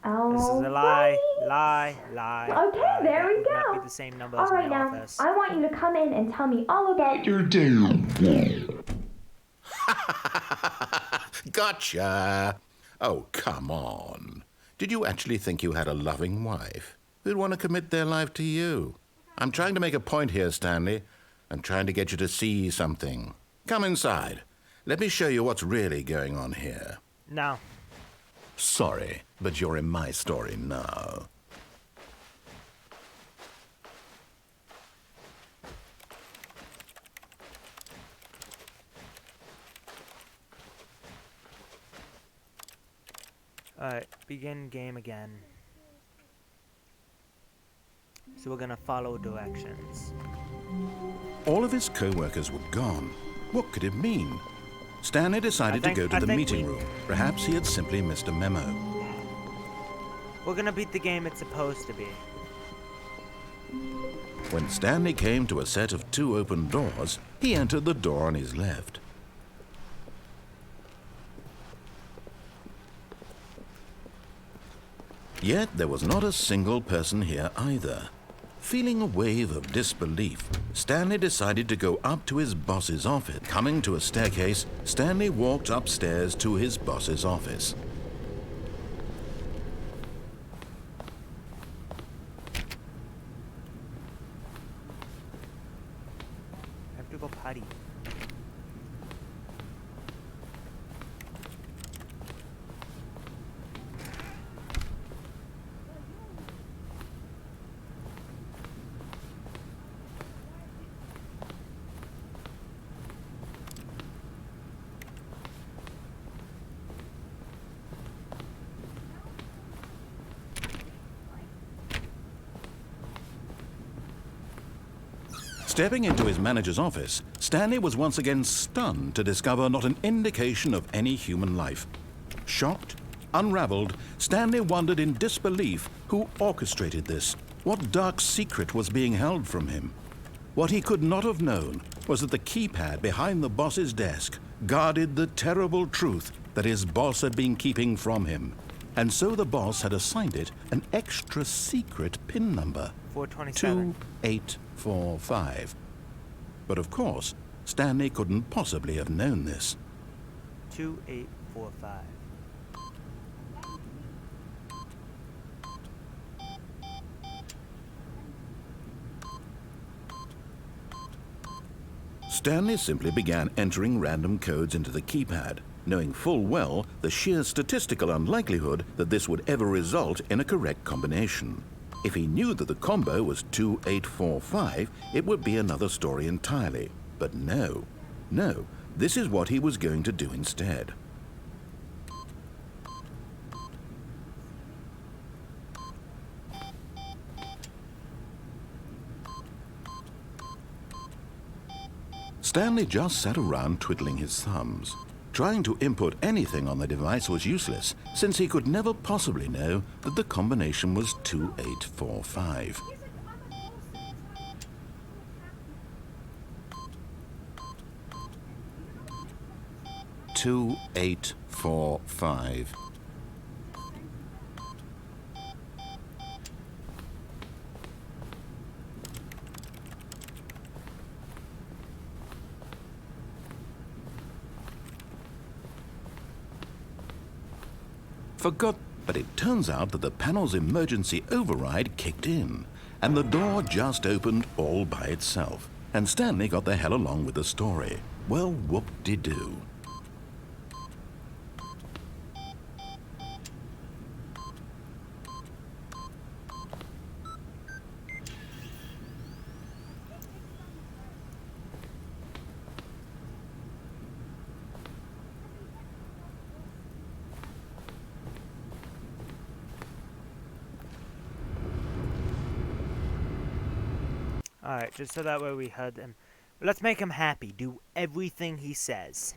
Oh, This is a lie. Lie, lie. Okay, lie. there That we would not go. be the same number All as right, my now, office. I want you to come in and tell me all about your Gotcha! Oh, come on. Did you actually think you had a loving wife who'd want to commit their life to you? I'm trying to make a point here, Stanley. I'm trying to get you to see something. Come inside. Let me show you what's really going on here. No. Sorry, but you're in my story now. Alright, begin game again. So we're gonna follow directions. All of his co-workers were gone. What could it mean? Stanley decided to go to the meeting room. Perhaps he had simply missed a memo. We're gonna beat the game it's supposed to be. When Stanley came to a set of 2 open doors, he entered the door on his left. Yet there was not a single person here either. Feeling a wave of disbelief, Stanley decided to go up to his boss's office. Coming to a staircase, Stanley walked upstairs to his boss's office. I have to go potty. Stepping into his manager's office, Stanley was once again stunned to discover not an indication of any human life. Shocked, unraveled, Stanley wondered in disbelief who orchestrated this. What dark secret was being held from him? What he could not have known was that the keypad behind the boss's desk guarded the terrible truth that his boss had been keeping from him. And so the boss had assigned it an extra secret PIN number. 427. 2845. But of course, Stanley couldn't possibly have known this. 2845. Stanley simply began entering random codes into the keypad, knowing full well the sheer statistical unlikelihood that this would ever result in a correct combination. If he knew that the combo was 2845, it would be another story entirely. But no, this is what he was going to do instead. Stanley just sat around twiddling his thumbs. Trying to input anything on the device was useless, since he could never possibly know that the combination was 2845. "2845. Forgot, but it turns out that the panel's emergency override kicked in, and the door just opened all by itself. And Stanley got the hell along with the story. Well, whoop-de-doo. Alright, just so that way we heard him. Let's make him happy. Do everything he says.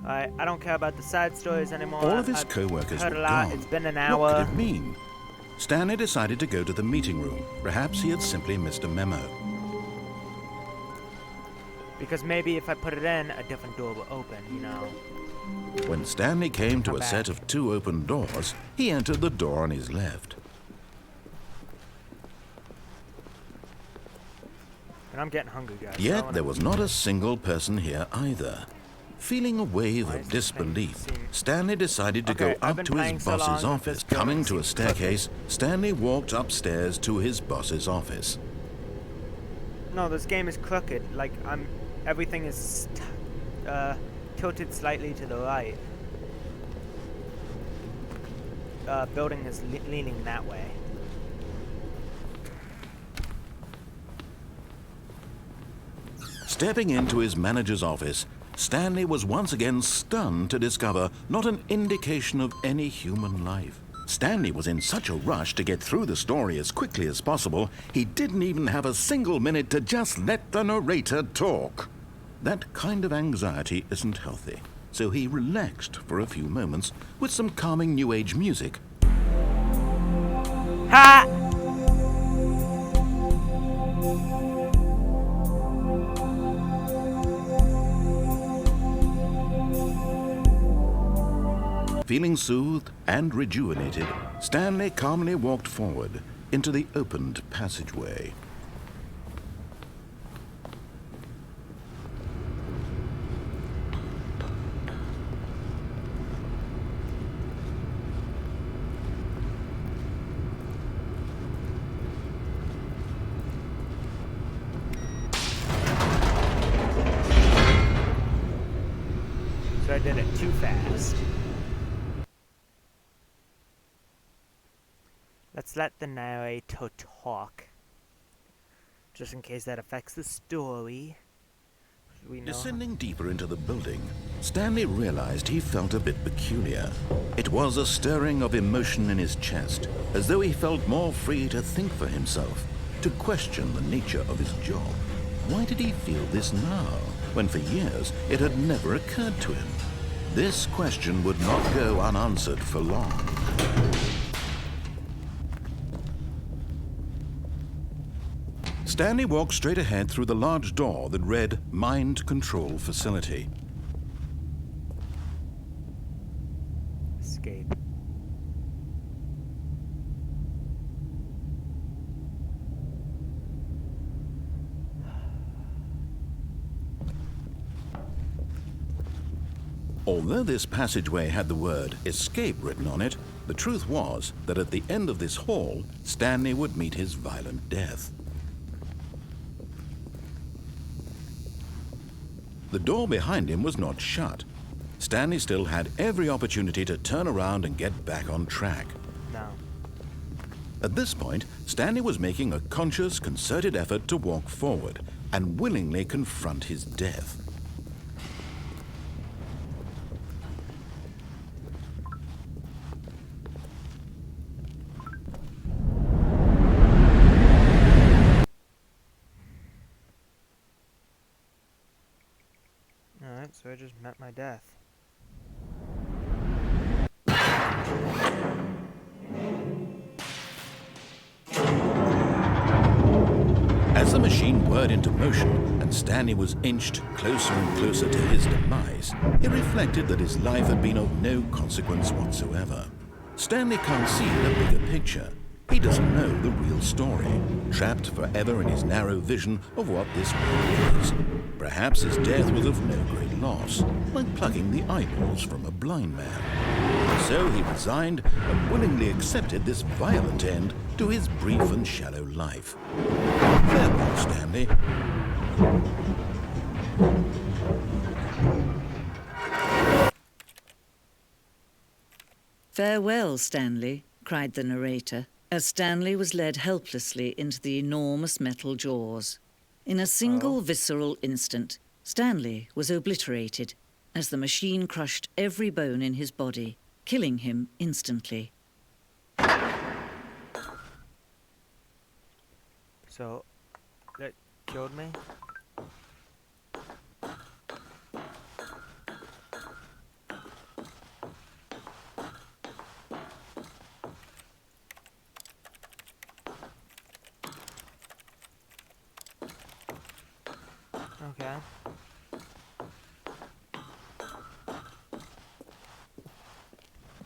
Alright, I don't care about the side stories anymore. All of his I've co-workers heard were a lot. gone. It's been an What hour. could it mean? Stanley decided to go to the meeting room. Perhaps he had simply missed a memo. Because maybe if I put it in, a different door will open, you know. When Stanley came to Come a back. set of 2 open doors, he entered the door on his left. And I'm getting hungry, guys. so I Yet wanna- there was not a single person here either. Feeling a wave Why of is this thing disbelief, seem- Stanley decided to Okay, go I've up been to playing his so boss's long, office. this building Coming to a seems crooked. staircase, Stanley walked upstairs to his boss's office. No, this game is crooked. Like, everything is tilted slightly to the right. Building is leaning that way. Stepping into his manager's office, Stanley was once again stunned to discover not an indication of any human life. Stanley was in such a rush to get through the story as quickly as possible, he didn't even have a single minute to just let the narrator talk. That kind of anxiety isn't healthy, so he relaxed for a few moments with some calming New Age music. Ha! Feeling soothed and rejuvenated, Stanley calmly walked forward into the opened passageway. So I did it too fast. Let's let the narrator talk. Just in case that affects the story. We know. Descending deeper into the building, Stanley realized he felt a bit peculiar. It was a stirring of emotion in his chest, as though he felt more free to think for himself, to question the nature of his job. Why did he feel this now, when for years it had never occurred to him? This question would not go unanswered for long. Stanley walked straight ahead through the large door that read Mind Control Facility. Escape. Although this passageway had the word escape written on it, the truth was that at the end of this hall, Stanley would meet his violent death. The door behind him was not shut. Stanley still had every opportunity to turn around and get back on track. No. At this point, Stanley was making a conscious, concerted effort to walk forward and willingly confront his death. Alright, so I just met my death. As the machine whirred into motion and Stanley was inched closer and closer to his demise, he reflected that his life had been of no consequence whatsoever. Stanley can't see the bigger picture. He doesn't know the real story, trapped forever in his narrow vision of what this world is. Perhaps his death was of no great loss, like plucking the eyeballs from a blind man. So he resigned and willingly accepted this violent end to his brief and shallow life. Farewell, Stanley. "Farewell, Stanley," cried the narrator, as Stanley was led helplessly into the enormous metal jaws. In a single visceral instant, Stanley was obliterated as the machine crushed every bone in his body, killing him instantly. So, that killed me? Okay.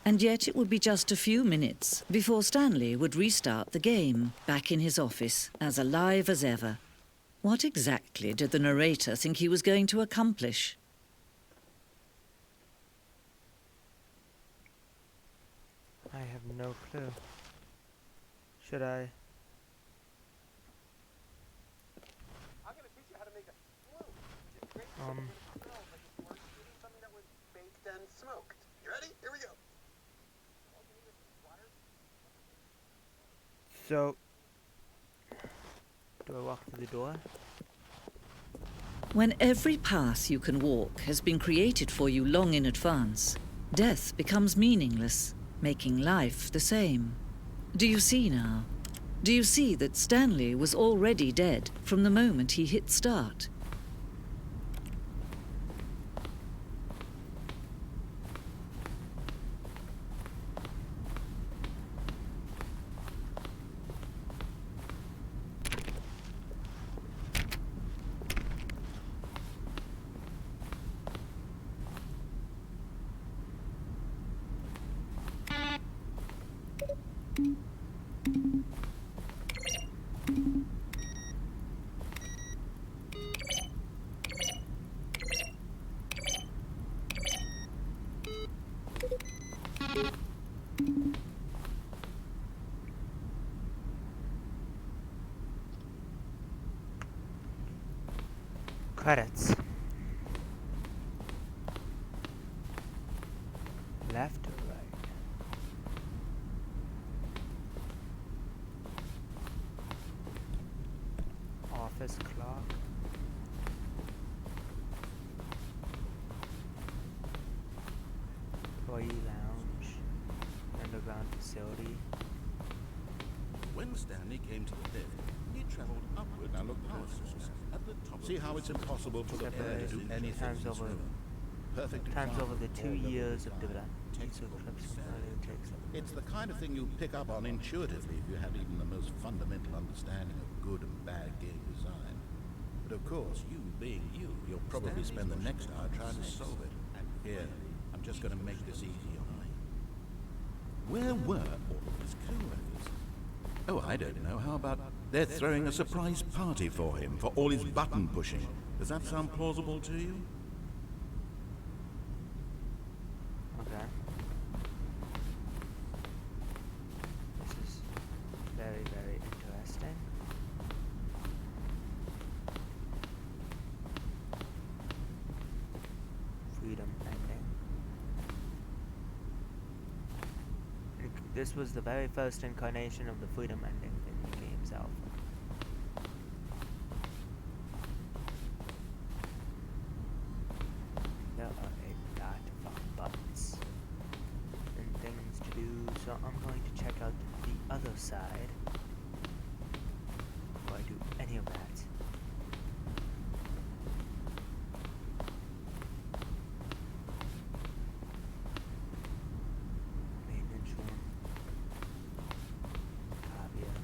And yet it would be just a few minutes before Stanley would restart the game, back in his office, as alive as ever. What exactly did the narrator think he was going to accomplish? I have no clue. Should I? Baked and smoked. You ready? Here we go. So, do I walk through the door? When every path you can walk has been created for you long in advance, death becomes meaningless, making life the same. Do you see now? Do you see that Stanley was already dead from the moment he hit start? Credits. Left or right? Office clock. Employee lounge. Underground facility. When Stanley came to the lift, he traveled upward. Now look past us. At the top. See how it's impossible for the player to do anything Times over. Perfect. Times example. over the 2 years of development. Textbook Clips from insanity. earlier takes. It's the kind of thing you pick up on intuitively if you have even the most fundamental understanding of good and bad game design. But of course, you being you, you'll probably spend the next hour trying to solve it. Here, I'm just going to make this easy on you. Where were all of his co-workers? Oh, I don't know. How about they're throwing a surprise party for him for all his button pushing? Does that sound plausible to you? Okay. This is very, very interesting. Freedom ending. This was the very first incarnation of the freedom ending in the game's alpha. There are a lot of buttons and things to do, so I'm going to check out the other side before I do any of that. Maintenance room. Copier.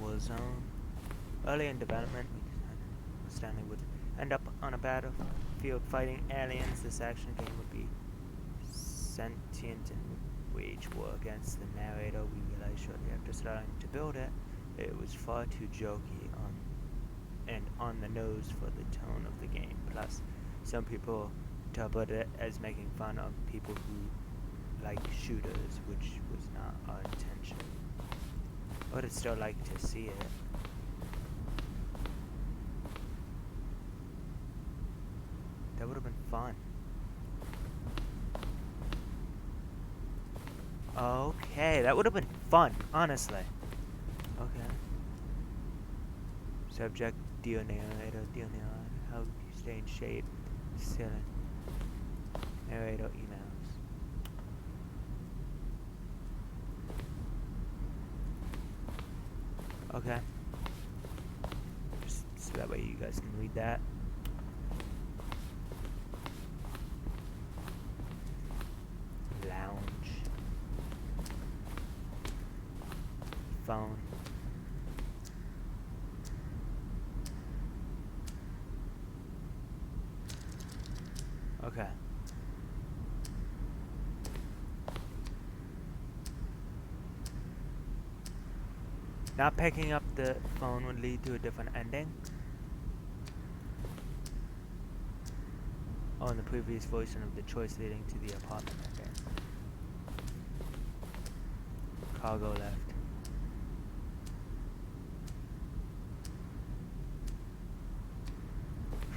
Warzone. Early in development, Stanley would end up on a battlefield fighting aliens. This action game would be sentient and would wage war against the narrator. We realized shortly after starting to build it, it was far too jokey and on the nose for the tone of the game. Plus, some people interpret it as making fun of people who like shooters, which was not our intention. I would have still liked to see it. That would have been fun. Okay, that would have been fun, honestly. Okay. Subject, dear narrator, how you stay in shape, silly. Narrator emails. Okay. Just so that way you guys can read that. Lounge. Phone. Okay. Not picking up the phone would lead to a different ending. Oh, and the previous version of the choice leading to the apartment ending. Cargo left.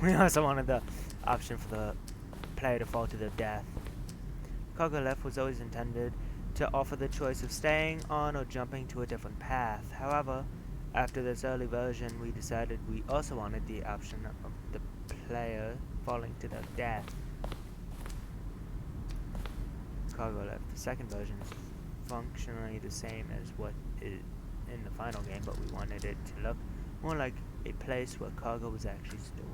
We also wanted the option for the player to fall to their death. Cargo left was always intended to offer the choice of staying on or jumping to a different path. However, after this early version, we decided we also wanted the option of the player falling to their death. Cargo left. The second version is functionally the same as what is in the final game, but we wanted it to look more like a place where cargo was actually stored.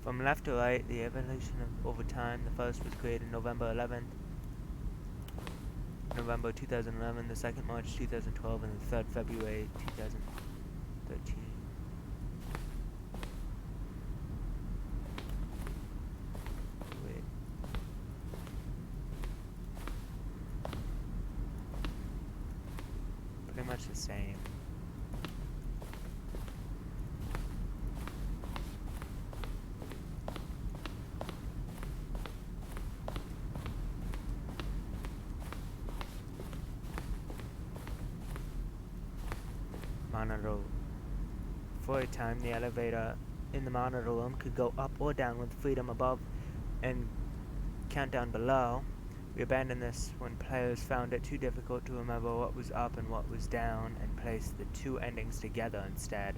From left to right, the evolution of over time. The first was created November 11th, November 2011, the second March 2012, and the third February 2013. Wait. Pretty much the same. Monitor. For a time, the elevator in the monitor room could go up or down with freedom above and countdown below. We abandoned this when players found it too difficult to remember what was up and what was down, and placed the two endings together instead.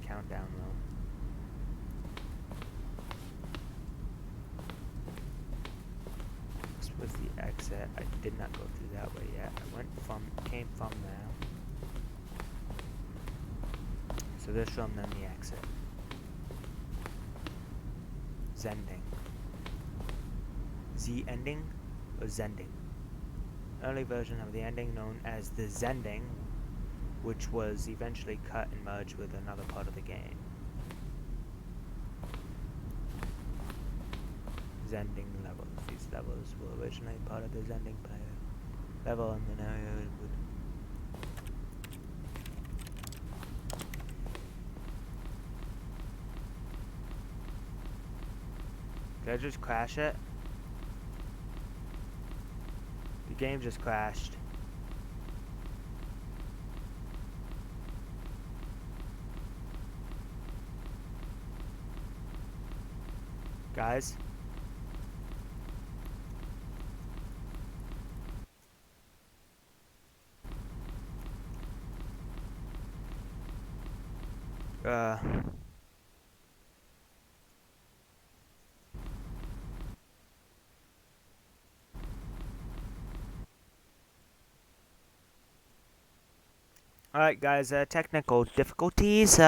Countdown room. Was the exit. I did not go through that way yet. Came from there. So this room, then the exit. Zending. Z ending or Zending. Early version of the ending known as the Zending, which was eventually cut and merged with another part of the game. Zending levels. These levels were originally part of the Zending player level, and then area would. Did I just crash it? The game just crashed. Guys? Alright guys, technical difficulties,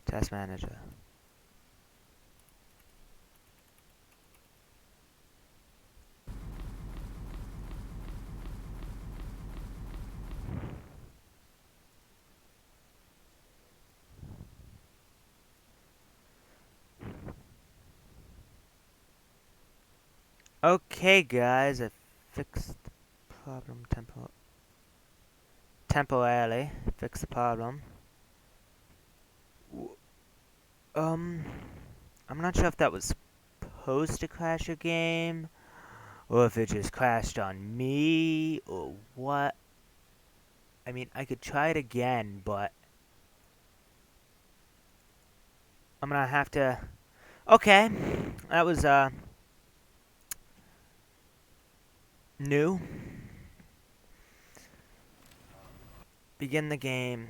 Task manager. Okay guys, I fixed the problem temporarily. Fixed the problem. I'm not sure if that was supposed to crash your game, or if it just crashed on me, or what. I mean, I could try it again, but I'm gonna have to. Okay, that was New. Begin the game.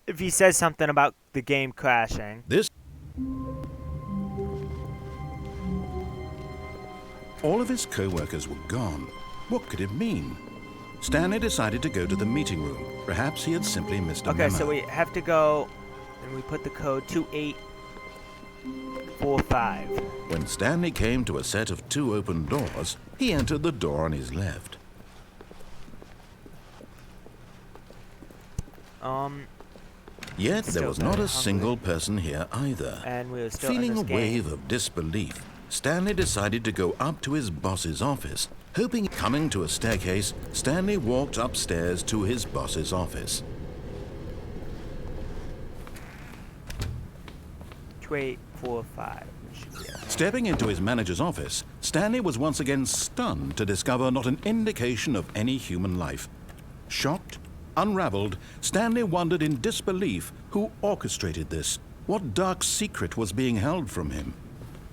If he says something about the game crashing. All of his co-workers were gone. What could it mean? Stanley decided to go to the meeting room. Perhaps he had simply missed a Okay, memo. so we have to go, and we put the code 2845. When Stanley came to a set of 2 open doors, he entered the door on his left. Yet there Still was not very a single person here either. And we were still Feeling in a this game. wave of disbelief, Stanley decided to go up to his boss's office. Coming to a staircase, Stanley walked upstairs to his boss's office. 2845. Should be it. Stepping into his manager's office, Stanley was once again stunned to discover not an indication of any human life. Shocked, unraveled, Stanley wondered in disbelief who orchestrated this. What dark secret was being held from him?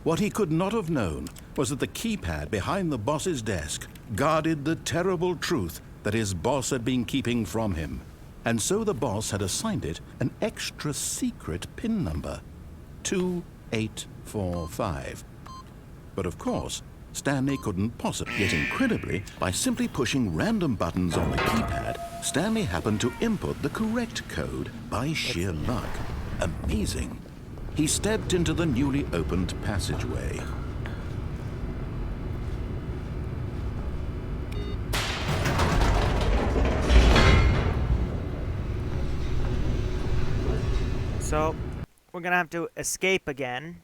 What he could not have known was that the keypad behind the boss's desk guarded the terrible truth that his boss had been keeping from him. And so the boss had assigned it an extra secret PIN number, 2845. But of course, Stanley couldn't possibly. Yet incredibly, by simply pushing random buttons on the keypad, Stanley happened to input the correct code by sheer luck. Amazing. He stepped into the newly opened passageway. So, we're gonna have to escape again.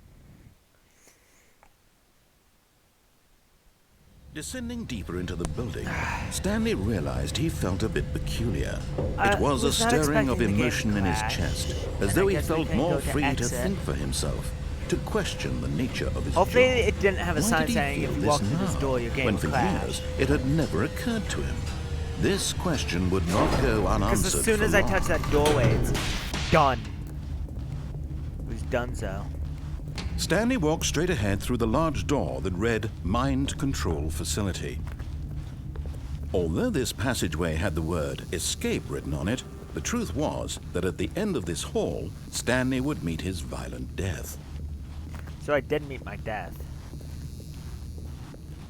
Descending deeper into the building, Stanley realized he felt a bit peculiar. I It was a was not stirring of expecting the game emotion in his crash, chest, and as though I he guess we felt can more go to free to exit. think for himself, to question the nature of his Hopefully job. it didn't have a Why sign did he saying feel if you this walk through this now, door, your game when will for crash. years it had never occurred to him? This question would not go unanswered. Because as soon for as I long. touch that doorway, it's done. It was donezo. Stanley walked straight ahead through the large door that read Mind Control Facility. Although this passageway had the word escape written on it, the truth was that at the end of this hall, Stanley would meet his violent death. So I did meet my death.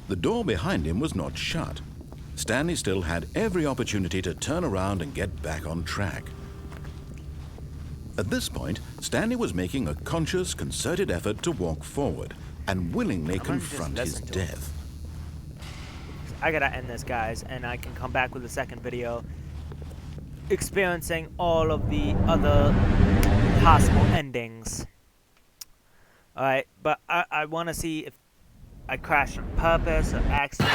The door behind him was not shut. Stanley still had every opportunity to turn around and get back on track. At this point, Stanley was making a conscious, concerted effort to walk forward and willingly gonna just confront his listen to him. death. I gotta end this, guys, and I can come back with a second video experiencing all of the other possible endings. Alright, but I want to see if I crashed on purpose or accident.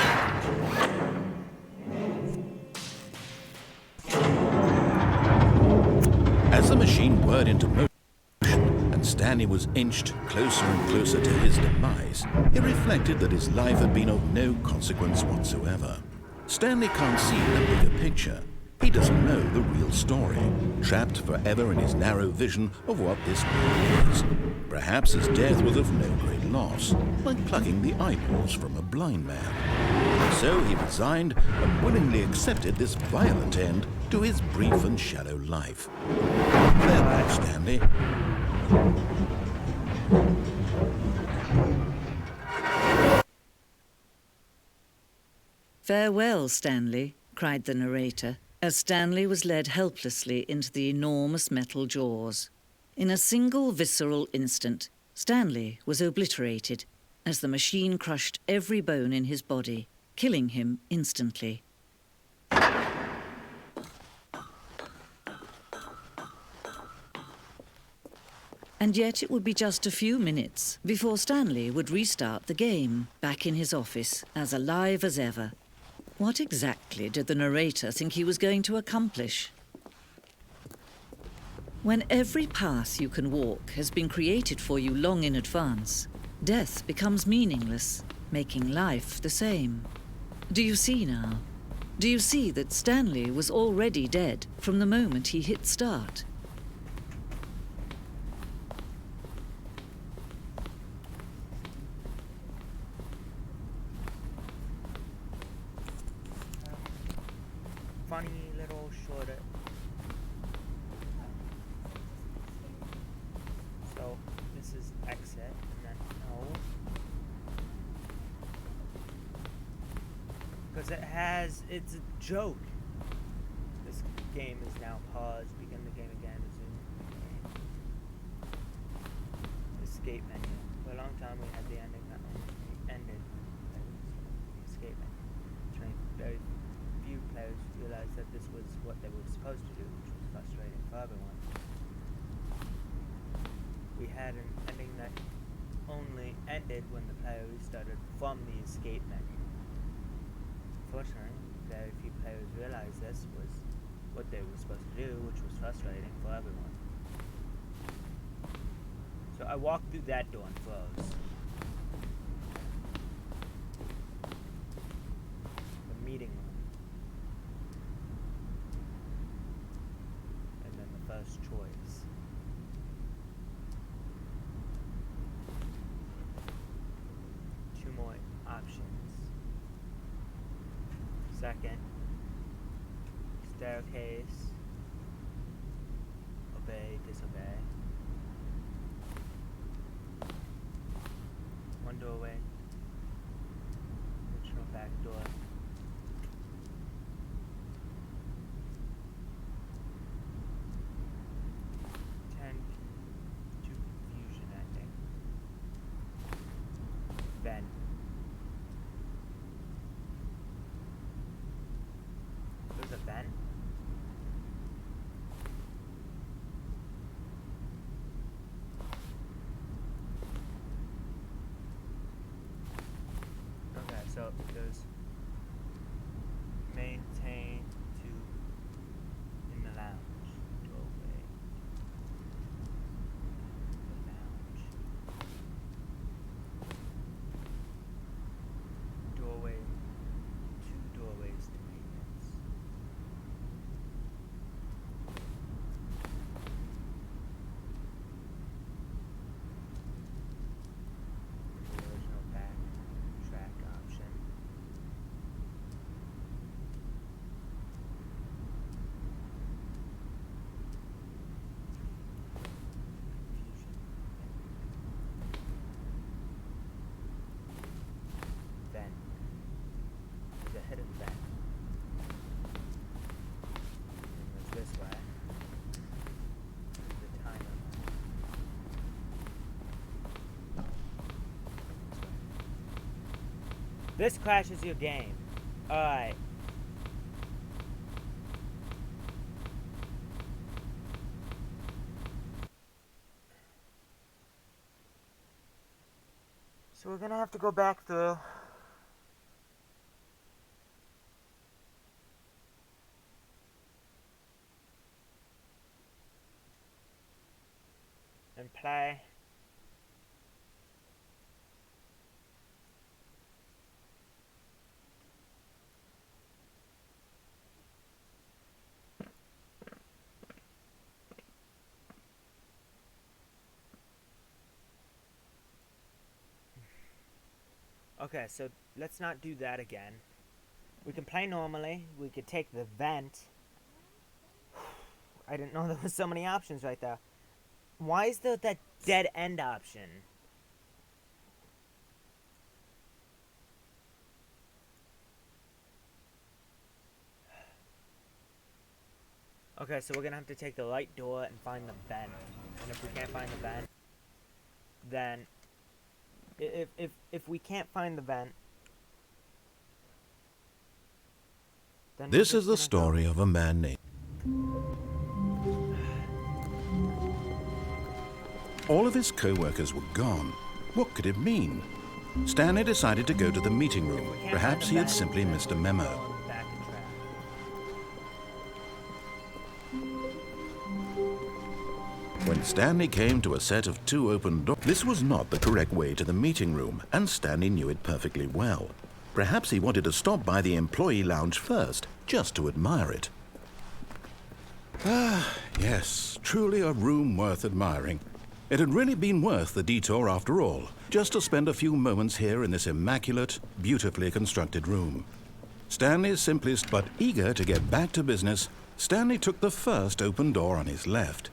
As the machine whirred into motion and Stanley was inched closer and closer to his demise, he reflected that his life had been of no consequence whatsoever. Stanley can't see the bigger picture. He doesn't know the real story, trapped forever in his narrow vision of what this world is. Perhaps his death was of no great loss, like plucking the eyeballs from a blind man. So he resigned and willingly accepted this violent end to his brief and shallow life. Farewell, Stanley. "Farewell, Stanley," cried the narrator, as Stanley was led helplessly into the enormous metal jaws. In a single visceral instant, Stanley was obliterated as the machine crushed every bone in his body, killing him instantly. And yet it would be just a few minutes before Stanley would restart the game, back in his office, as alive as ever. What exactly did the narrator think he was going to accomplish? When every path you can walk has been created for you long in advance, death becomes meaningless, making life the same. Do you see now? Do you see that Stanley was already dead from the moment he hit start? exit, and then no. Because it's a joke. This game is now paused. Begin the game again. Resume game. Escape menu. For a long time we had the ending that only ended when the escape menu. Very few players realized that this was what they were supposed to do, which was frustrating for everyone. We had an ending that only ended when the player restarted from the escape menu. Fortunately, very few players realized this was what they were supposed to do, which was frustrating for everyone. So I walked through that door and froze. The meeting room. And then the first choice. Two more options. Second, staircase, obey, disobey. One doorway, original back door. Tend to confusion ending. Then. There's a vent. Okay, so there's maintain to in the lounge doorway. The lounge. Doorway. Two doorways to maintenance. The original back track option. Confusion. Vent. There's a hidden vent. And there's this way. There's the timer. This crashes your game. Alright. So we're gonna have to go back through. And play. Okay, so let's not do that again. We can play normally. We could take the vent. I didn't know there was so many options right there. Why is there that dead end option? Okay, so we're gonna have to take the light door and find the vent. And if we can't find the vent, then if we can't find the vent, then This is the story of a man named... All of his co-workers were gone. What could it mean? Stanley decided to go to the meeting room. Perhaps he had simply missed a memo. When Stanley came to a set of two open doors, this was not the correct way to the meeting room, and Stanley knew it perfectly well. Perhaps he wanted to stop by the employee lounge first, just to admire it. Ah, yes, truly a room worth admiring. It had really been worth the detour after all, just to spend a few moments here in this immaculate, beautifully constructed room. Stanley's simplest but eager to get back to business, Stanley took the first open door on his left.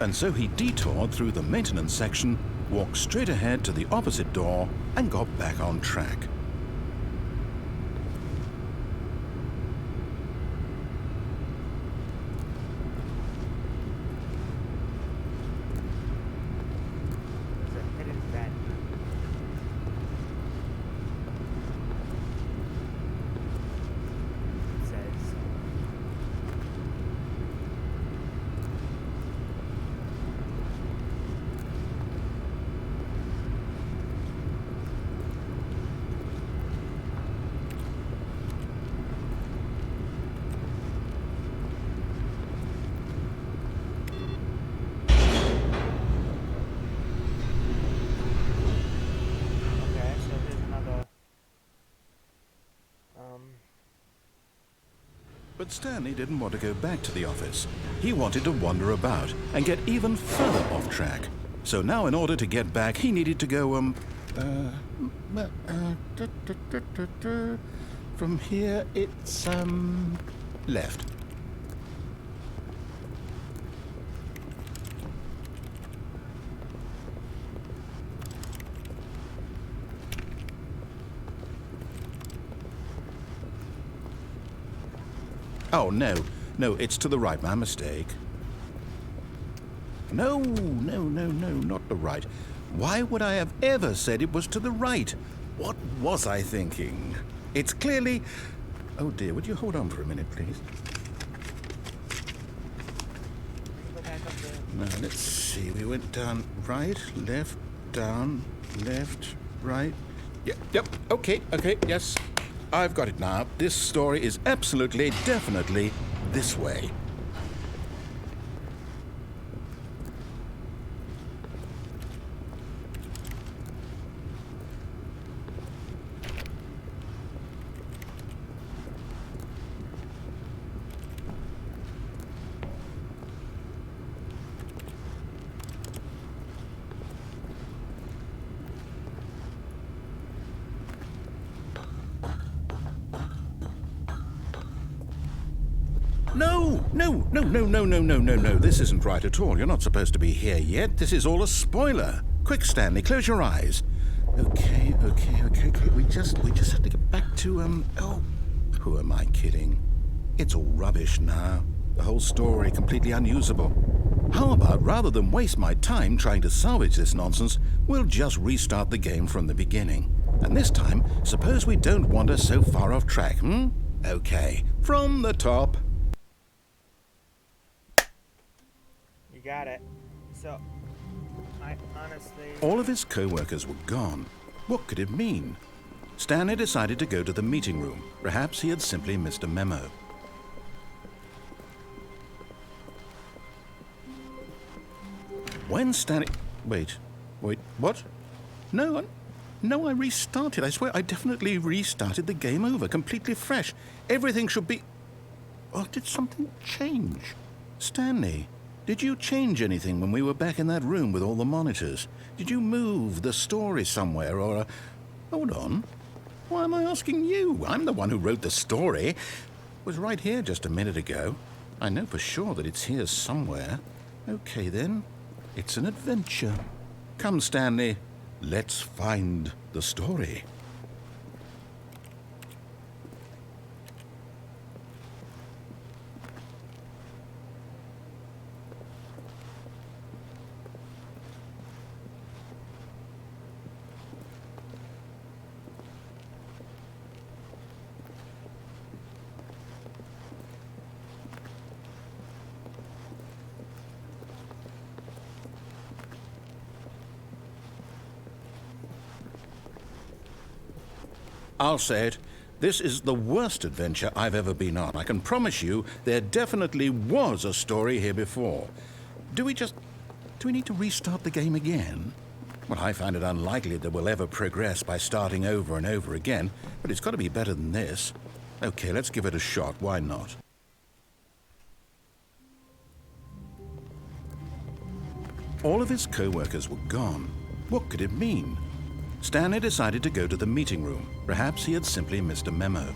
And so he detoured through the maintenance section, walked straight ahead to the opposite door, and got back on track. There's a hidden vent. It says. Okay, so here's another. But Stanley didn't want to go back to the office. He wanted to wander about and get even further off track. So now in order to get back, he needed to go, from here it's, left. Oh, no, it's to the right, my mistake. No, not the right. Why would I have ever said it was to the right? What was I thinking? It's clearly... Oh dear, would you hold on for a minute, please? Go back up there. Now, let's see. We went down right, left, down, left, right. Yep, okay, yes. I've got it now. This story is absolutely, definitely this way. No. This isn't right at all. You're not supposed to be here yet. This is all a spoiler. Quick, Stanley, close your eyes. Okay. We just have to get back to, oh, who am I kidding? It's all rubbish now. The whole story completely unusable. How about, rather than waste my time trying to salvage this nonsense, we'll just restart the game from the beginning. And this time, suppose we don't wander so far off track, Okay, from the top. You got it. So, I honestly... All of his co-workers were gone. What could it mean? Stanley decided to go to the meeting room. Perhaps he had simply missed a memo. When Stanley... Wait, what? No, I restarted. I swear I definitely restarted the game over, completely fresh. Everything should be... Oh, did something change? Stanley, did you change anything when we were back in that room with all the monitors? Did you move the story somewhere or... Hold on. Why am I asking you? I'm the one who wrote the story. It was right here just a minute ago. I know for sure that it's here somewhere. Okay, then. It's an adventure. Come, Stanley. Let's find the story. I'll say it. This is the worst adventure I've ever been on. I can promise you there definitely was a story here before. Do we need to restart the game again? Well, I find it unlikely that we'll ever progress by starting over and over again, but it's got to be better than this. Okay, let's give it a shot. Why not? All of his co-workers were gone. What could it mean? Stanley decided to go to the meeting room. Perhaps he had simply missed a memo.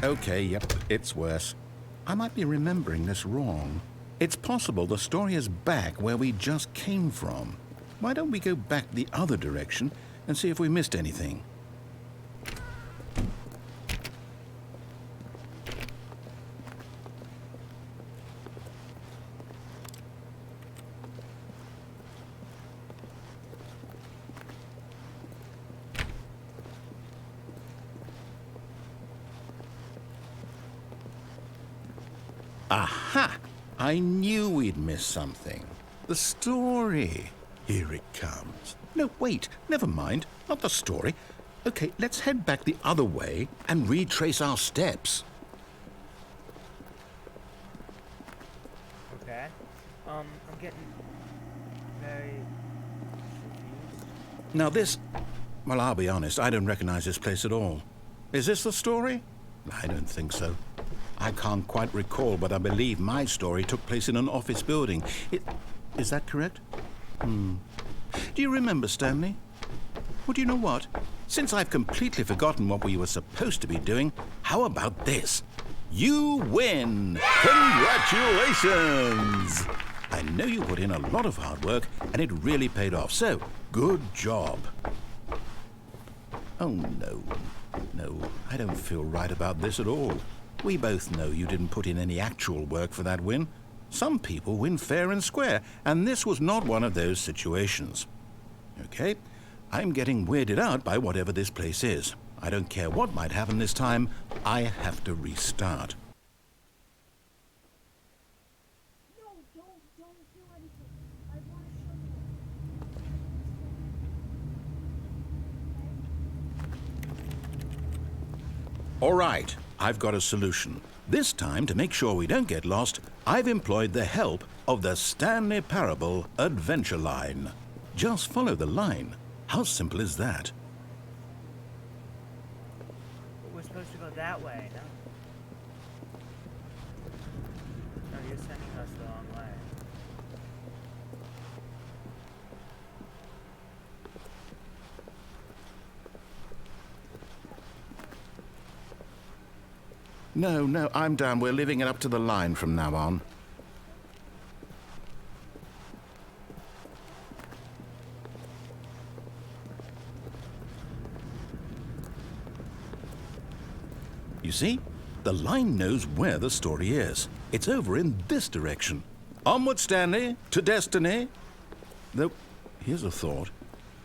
Okay, yep, it's worse. I might be remembering this wrong. It's possible the story is back where we just came from. Why don't we go back the other direction and see if we missed anything? Aha! I knew we'd miss something. The story. Here it comes. No, wait, never mind. Not the story. Okay, let's head back the other way and retrace our steps. Okay. I'm getting very confused. Now this... Well, I'll be honest, I don't recognize this place at all. Is this the story? I don't think so. I can't quite recall, but I believe my story took place in an office building. Is that correct? Do you remember, Stanley? Well, do you know what? Since I've completely forgotten what we were supposed to be doing, how about this? You win! Congratulations! I know you put in a lot of hard work, and it really paid off, so good job. Oh, no. No, I don't feel right about this at all. We both know you didn't put in any actual work for that win. Some people win fair and square, and this was not one of those situations. Okay, I'm getting weirded out by whatever this place is. I don't care what might happen this time. I have to restart. No, don't do anything. I want to show you. All right, I've got a solution. This time, to make sure we don't get lost, I've employed the help of the Stanley Parable Adventure Line. Just follow the line. How simple is that? But we're supposed to go that way, no? No, you're sending us the wrong way. No, I'm down. We're leaving it up to the line from now on. You see? The line knows where the story is. It's over in this direction. Onward, Stanley, to destiny. Though, here's a thought.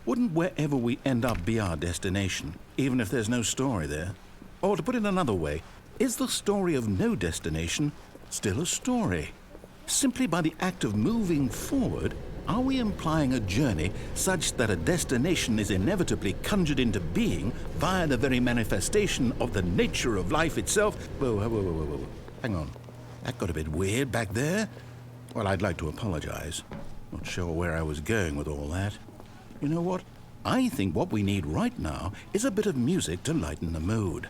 Wouldn't wherever we end up be our destination, even if there's no story there? Or to put it another way, is the story of no destination still a story? Simply by the act of moving forward, are we implying a journey such that a destination is inevitably conjured into being via the very manifestation of the nature of life itself? Whoa. Hang on. That got a bit weird back there. Well, I'd like to apologize. Not sure where I was going with all that. You know what? I think what we need right now is a bit of music to lighten the mood.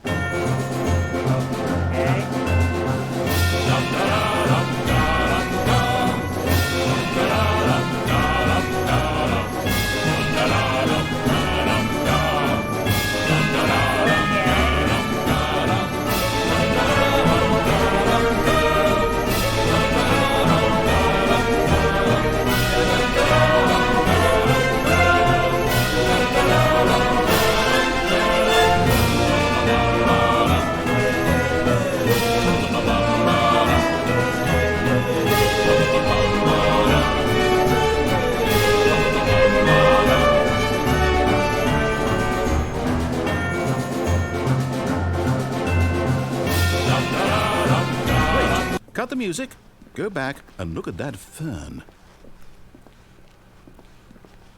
Cut the music, go back and look at that fern.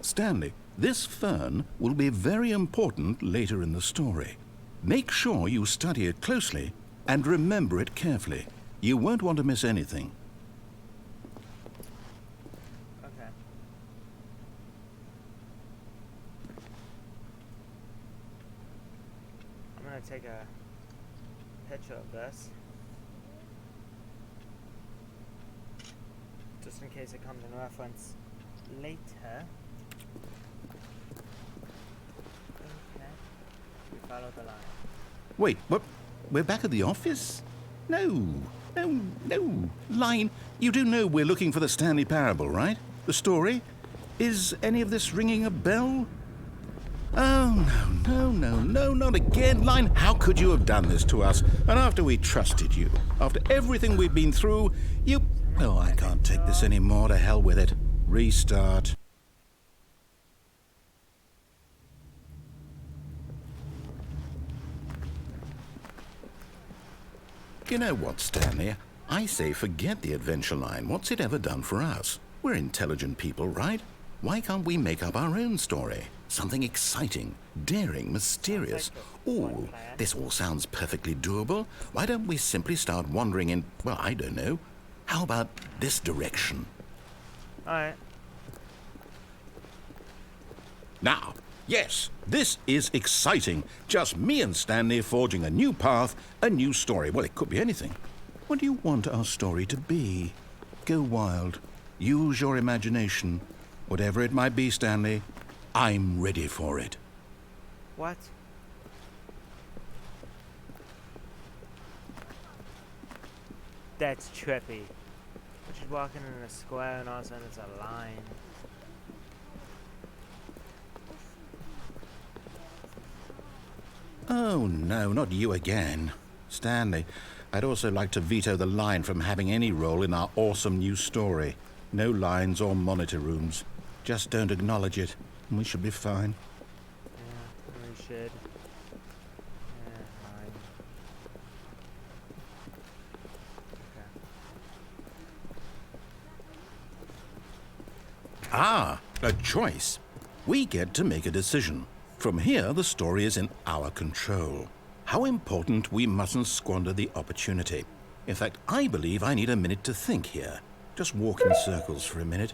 Stanley, this fern will be very important later in the story. Make sure you study it closely and remember it carefully. You won't want to miss anything. Okay. I'm gonna take a picture of this. Just in case it comes in reference later. Okay. We follow the line. Wait, what? we're back at the office? No. Line, you do know we're looking for the Stanley Parable, right? The story? Is any of this ringing a bell? Oh, no, not again. Line, how could you have done this to us? And after we trusted you, after everything we've been through, you... Oh, I can't take this anymore. To hell with it. Restart. You know what, Stanley? I say forget the adventure line. What's it ever done for us? We're intelligent people, right? Why can't we make up our own story? Something exciting, daring, mysterious. Ooh, this all sounds perfectly doable. Why don't we simply start wandering in, well, I don't know. How about this direction? Alright. Now, yes, this is exciting. Just me and Stanley forging a new path, a new story. Well, it could be anything. What do you want our story to be? Go wild. Use your imagination. Whatever it might be, Stanley, I'm ready for it. What? That's trippy. We're just walking in a square and all of a sudden it's a line. Oh, no, not you again. Stanley, I'd also like to veto the line from having any role in our awesome new story. No lines or monitor rooms. Just don't acknowledge it, and we should be fine. Yeah, we should. Yeah, fine. Okay. Ah, a choice. We get to make a decision. From here, the story is in our control. How important we mustn't squander the opportunity. In fact, I believe I need a minute to think here. Just walk in circles for a minute.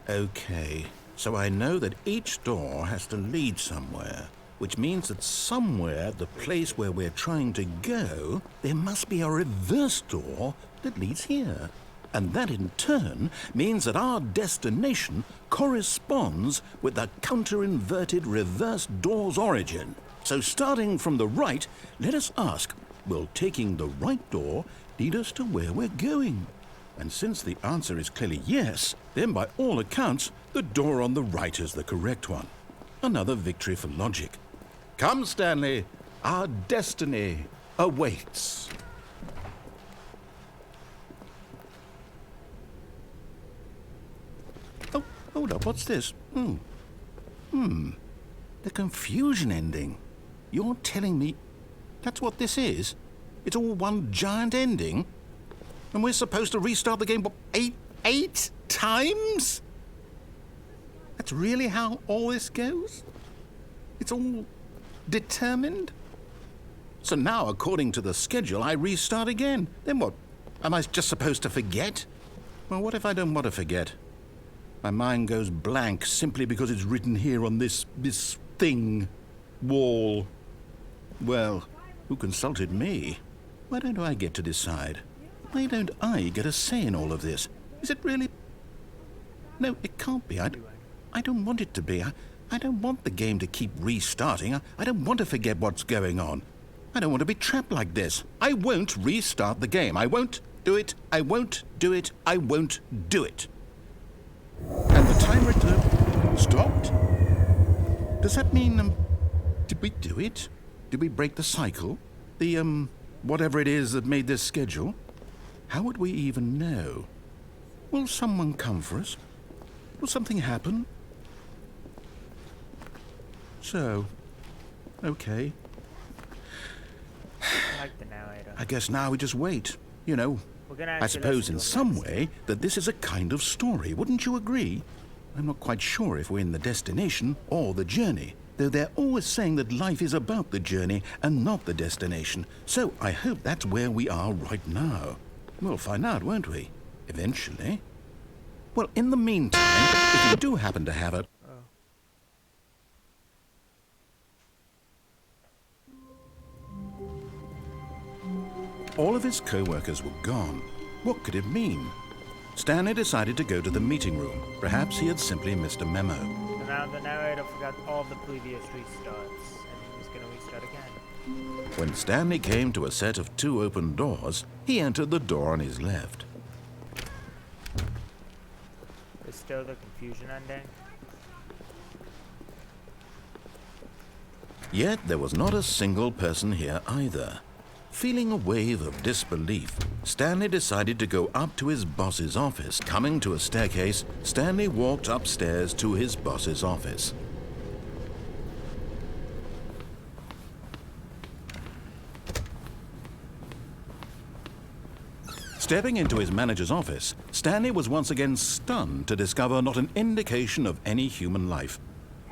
Okay, so I know that each door has to lead somewhere, which means that somewhere, the place where we're trying to go, there must be a reverse door that leads here. And that in turn means that our destination corresponds with the counter-inverted reverse door's origin. So starting from the right, let us ask, will taking the right door lead us to where we're going? And since the answer is clearly yes, then by all accounts, the door on the right is the correct one. Another victory for logic. Come, Stanley, our destiny awaits. Oh, hold up, what's this? The confusion ending. You're telling me that's what this is? It's all one giant ending? And we're supposed to restart the game, what, eight times? That's really how all this goes? It's all determined? So now, according to the schedule, I restart again. Then what? Am I just supposed to forget? Well, what if I don't want to forget? My mind goes blank simply because it's written here on this thing, wall. Well, who consulted me? Why don't I get to decide? Why don't I get a say in all of this? Is it really... No, it can't be. I don't want it to be. I don't want the game to keep restarting. I don't want to forget what's going on. I don't want to be trapped like this. I won't restart the game. I won't do it. I won't do it. I won't do it. And the timer stopped? Does that mean, did we do it? Did we break the cycle? The, whatever it is that made this schedule? How would we even know? Will someone come for us? Will something happen? So, okay. I like the narrator. I guess now we just wait. You know, We're gonna I actually suppose listen in to a some medicine. way that this is a kind of story. Wouldn't you agree? I'm not quite sure if we're in the destination or the journey, though they're always saying that life is about the journey and not the destination. So I hope that's where we are right now. We'll find out, won't we? Eventually. Well, in the meantime, if you do happen to have a... All of his co-workers were gone. What could it mean? Stanley decided to go to the meeting room. Perhaps he had simply missed a memo. So now the narrator forgot all the previous restarts, and he was gonna restart again. When Stanley came to a set of 2 open doors, he entered the door on his left. There's still the confusion ending. Yet there was not a single person here either. Feeling a wave of disbelief, Stanley decided to go up to his boss's office. Coming to a staircase, Stanley walked upstairs to his boss's office. Stepping into his manager's office, Stanley was once again stunned to discover not an indication of any human life.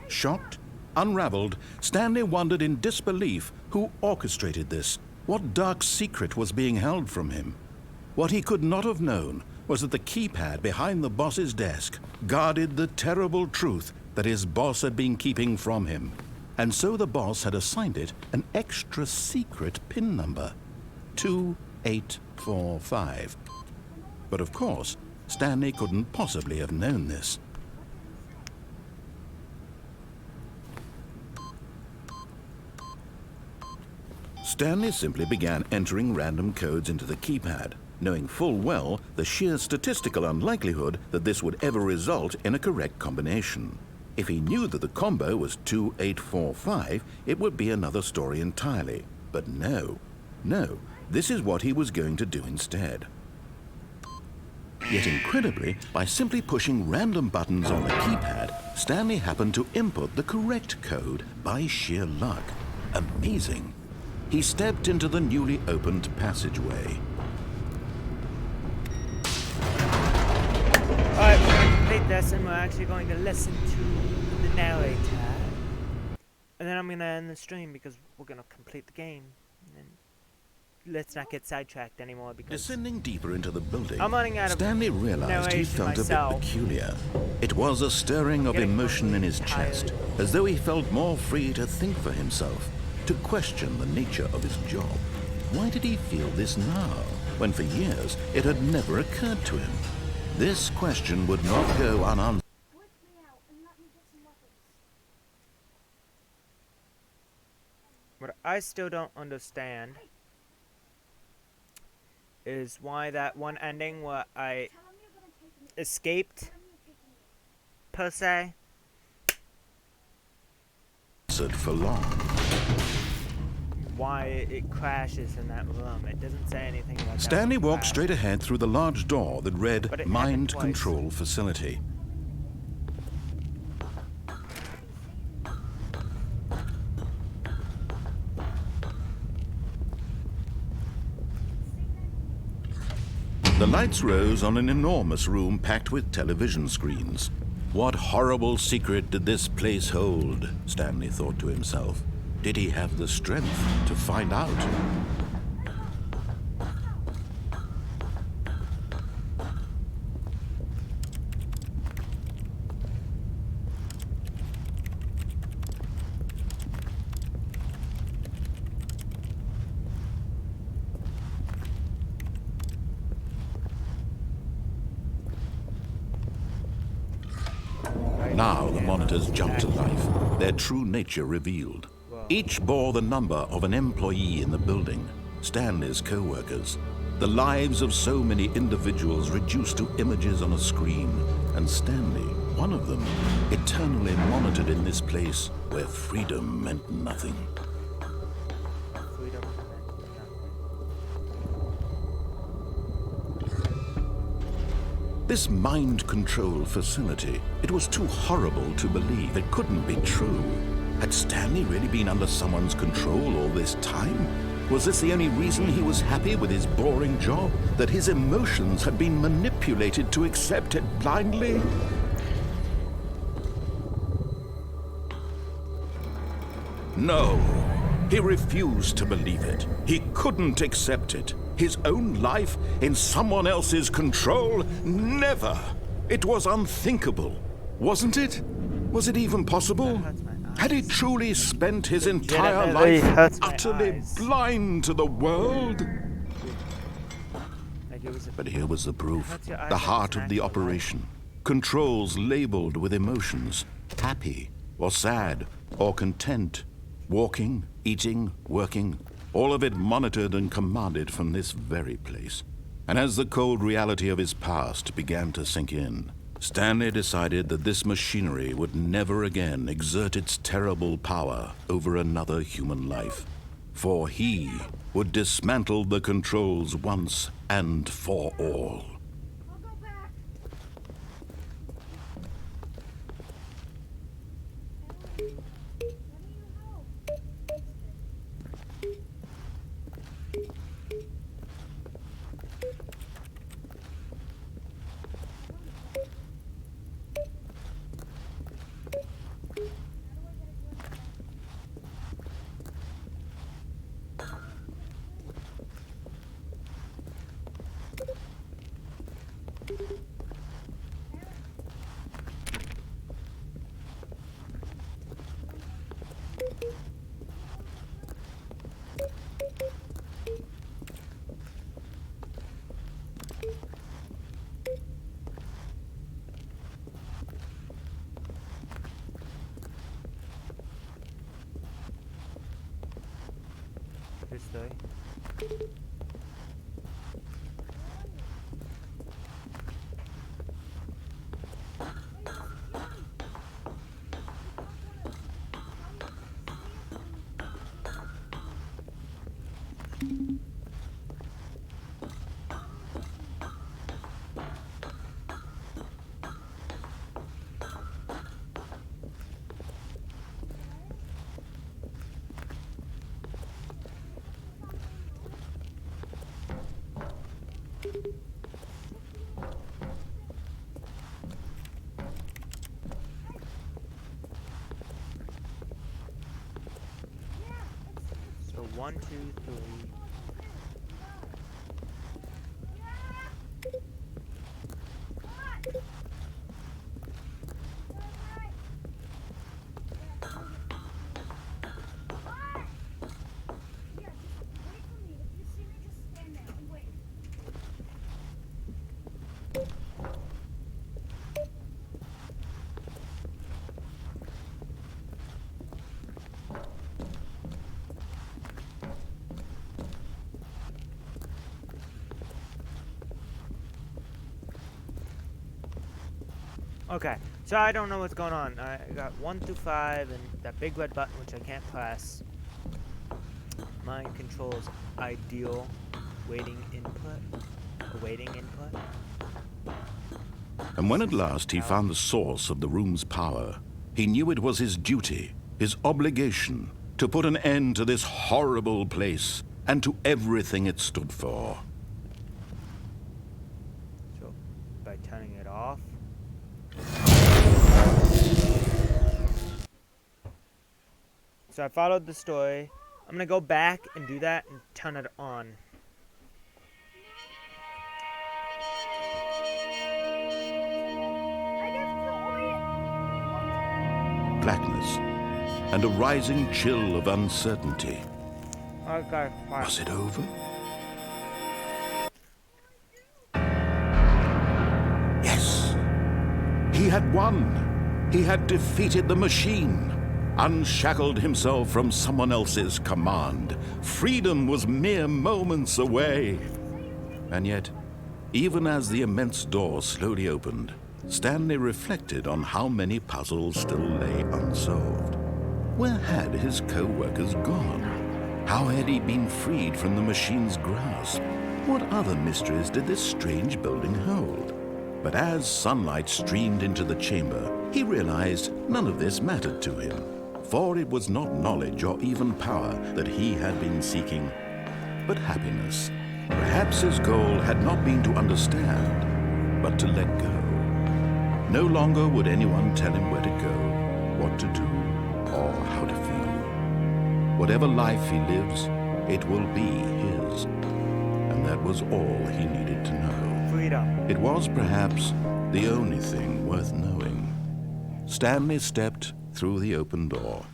Shocked, unraveled, Stanley wondered in disbelief who orchestrated this. What dark secret was being held from him? What he could not have known was that the keypad behind the boss's desk guarded the terrible truth that his boss had been keeping from him. And so the boss had assigned it an extra secret PIN number, 2845. But of course, Stanley couldn't possibly have known this. Stanley simply began entering random codes into the keypad, knowing full well the sheer statistical unlikelihood that this would ever result in a correct combination. If he knew that the combo was 2845, it would be another story entirely. But no, this is what he was going to do instead. Yet incredibly, by simply pushing random buttons on the keypad, Stanley happened to input the correct code by sheer luck. Amazing. He stepped into the newly opened passageway. Alright, we're going to complete this and we're actually going to listen to the narrator. And then I'm going to end the stream because we're going to complete the game. And let's not get sidetracked anymore because... Descending deeper into the building, I'm running out of Stanley realized he narration felt myself. a bit peculiar. It was a stirring of Getting emotion in his tired. chest, as though he felt more free to think for himself, to question the nature of his job. Why did he feel this now, when for years it had never occurred to him? This question would not go unanswered. Whip me out and let me get some weapons. What I still don't understand is why that one ending where I Tell him you're gonna take me. escaped, Tell him you're taking me. per se. For long. Why it crashes in that room. It doesn't say anything about that. Stanley walked crash. straight ahead through the large door that But read it happened Mind twice. Control Facility. The lights rose on an enormous room packed with television screens. What horrible secret did this place hold? Stanley thought to himself. Did he have the strength to find out? Now the monitors jumped to life, their true nature revealed. Each bore the number of an employee in the building, Stanley's co-workers. The lives of so many individuals reduced to images on a screen, and Stanley, one of them, eternally monitored in this place where freedom meant nothing. Freedom. This mind control facility, it was too horrible to believe. It couldn't be true. Had Stanley really been under someone's control all this time? Was this the only reason he was happy with his boring job? That his emotions had been manipulated to accept it blindly? No, he refused to believe it. He couldn't accept it. His own life in someone else's control? Never! It was unthinkable, wasn't it? Was it even possible? Had he truly spent his entire Legitimately life hurts my utterly eyes. blind to the world? Like it was a But here was the proof, Hurts your eyes the like heart it's of an the actual life. operation. Controls labeled with emotions, happy or sad or content. Walking, eating, working, all of it monitored and commanded from this very place. And as the cold reality of his past began to sink in, Stanley decided that this machinery would never again exert its terrible power over another human life. For he would dismantle the controls once and for all. I'll go back. Ellie, what do you know? This way. So 1, 2, 3. Okay, so I don't know what's going on. I got 1 through 5 and that big red button which I can't press. Mind controls ideal. Waiting input. Awaiting input. And when at last he found the source of the room's power, he knew it was his duty, his obligation, to put an end to this horrible place and to everything it stood for. So, by turning it off. So I followed the story. I'm gonna go back and do that and turn it on. Blackness and a rising chill of uncertainty. Okay, fine. Was it over? Yes. He had won. He had defeated the machine, unshackled himself from someone else's command. Freedom was mere moments away. And yet, even as the immense door slowly opened, Stanley reflected on how many puzzles still lay unsolved. Where had his co-workers gone? How had he been freed from the machine's grasp? What other mysteries did this strange building hold? But as sunlight streamed into the chamber, he realized none of this mattered to him, for it was not knowledge or even power that he had been seeking, but happiness. Perhaps his goal had not been to understand, but to let go. No longer would anyone tell him where to go, what to do, or how to feel. Whatever life he lives, it will be his. And that was all he needed to know. Freedom. It was perhaps the only thing worth knowing. Stanley stepped through the open door.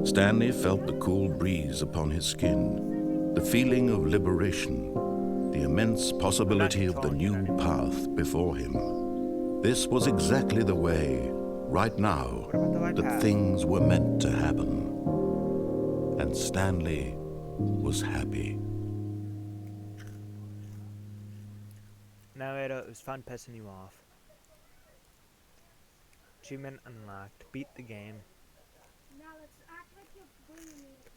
Stanley felt the cool breeze upon his skin, the feeling of liberation, the immense possibility of the new path before him. This was exactly the way right now about the light that path? things were meant to happen. And Stanley was happy. Narrator, it was fun pissing you off. Achievement unlocked. Beat the game. Now let's act like you're bringing me with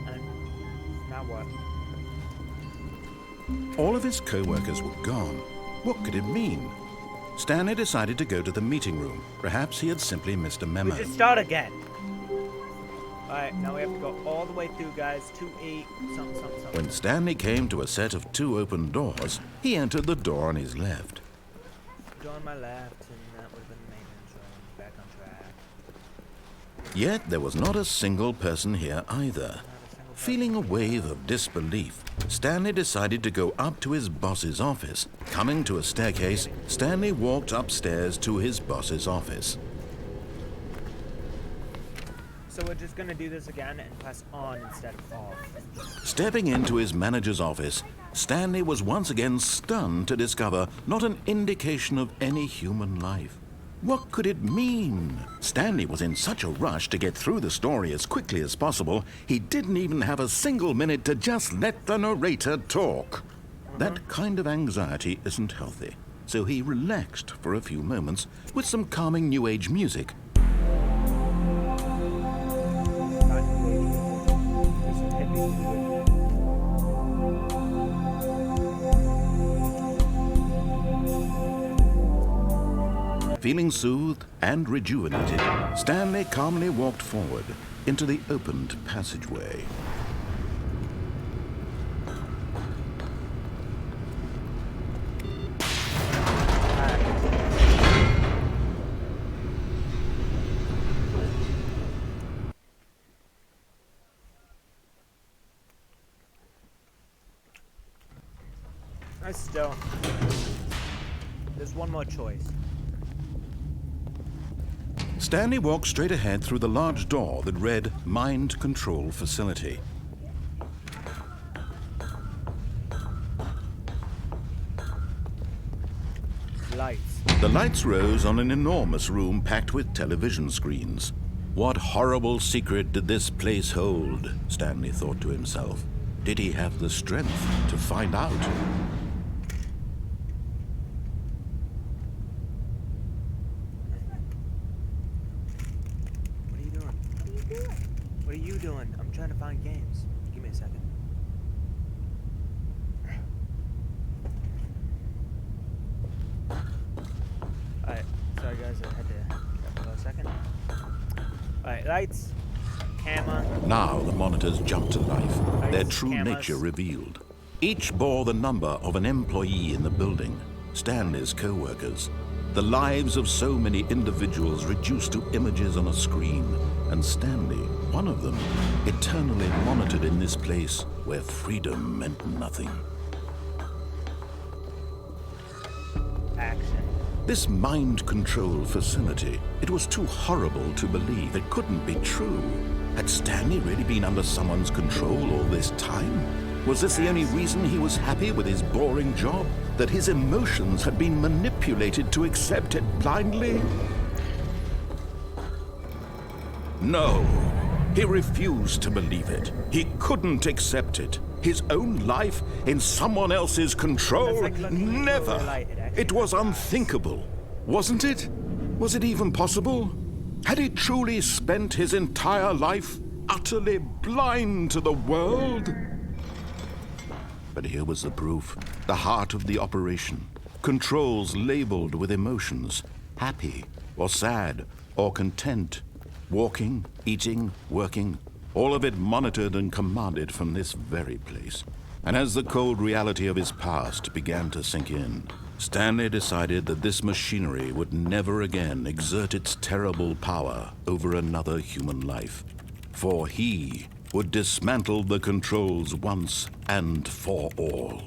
you. And now what? All of his co-workers were gone. What could it mean? Stanley decided to go to the meeting room. Perhaps he had simply missed a memo. We just start again. Alright, now we have to go all the way through, guys. 2-8, something, something, something. When Stanley came to a set of 2 open doors, he entered the door on his left. Door on my left, and that would have been the maintenance room. Back on track. Yet there was not a single person here either. Feeling a wave of disbelief, Stanley decided to go up to his boss's office. Coming to a staircase, Stanley walked upstairs to his boss's office. So we're just gonna do this again and press on instead of off. Stepping into his manager's office, Stanley was once again stunned to discover not an indication of any human life. What could it mean? Stanley was in such a rush to get through the story as quickly as possible, he didn't even have a single minute to just let the narrator talk. That kind of anxiety isn't healthy, so he relaxed for a few moments with some calming New Age music. Feeling soothed and rejuvenated, Stanley calmly walked forward into the opened passageway. Still, there's one more choice. Stanley walked straight ahead through the large door that read Mind Control Facility. Lights. The lights rose on an enormous room packed with television screens. What horrible secret did this place hold? Stanley thought to himself. Did he have the strength to find out? What are you doing? What are you doing? What are you doing? I'm trying to find games. Give me a second. Alright, sorry guys, I had to grab for a second. Alright, lights, camera. Now the monitors jumped to life, their Lights, true cameras. nature revealed. Each bore the number of an employee in the building, Stanley's co-workers. The lives of so many individuals reduced to images on a screen, and Stanley, one of them, eternally monitored in this place where freedom meant nothing. Action. This mind control facility, it was too horrible to believe. It couldn't be true. Had Stanley really been under someone's control all this time? Was this the only reason he was happy with his boring job? That his emotions had been manipulated to accept it blindly? No, he refused to believe it. He couldn't accept it. His own life in someone else's control? That's like looking into a Never. light. It actually It was does. unthinkable, wasn't it? Was it even possible? Had he truly spent his entire life utterly blind to the world? But here was the proof, the heart of the operation. Controls labeled with emotions, happy or sad or content. Walking, eating, working, all of it monitored and commanded from this very place. And as the cold reality of his past began to sink in, Stanley decided that this machinery would never again exert its terrible power over another human life. For he would dismantle the controls once and for all.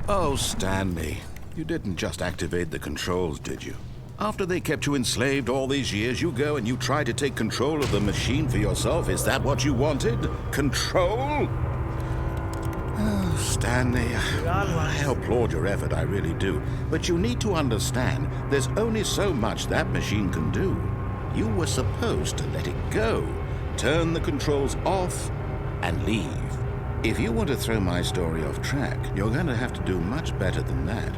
Oh, Stanley, you didn't just activate the controls, did you? After they kept you enslaved all these years, you go and you try to take control of the machine for yourself. Is that what you wanted? Control? Oh, Stanley, I applaud your effort, I really do. But you need to understand, there's only so much that machine can do. You were supposed to let it go, turn the controls off, and leave. If you want to throw my story off track, you're going to have to do much better than that.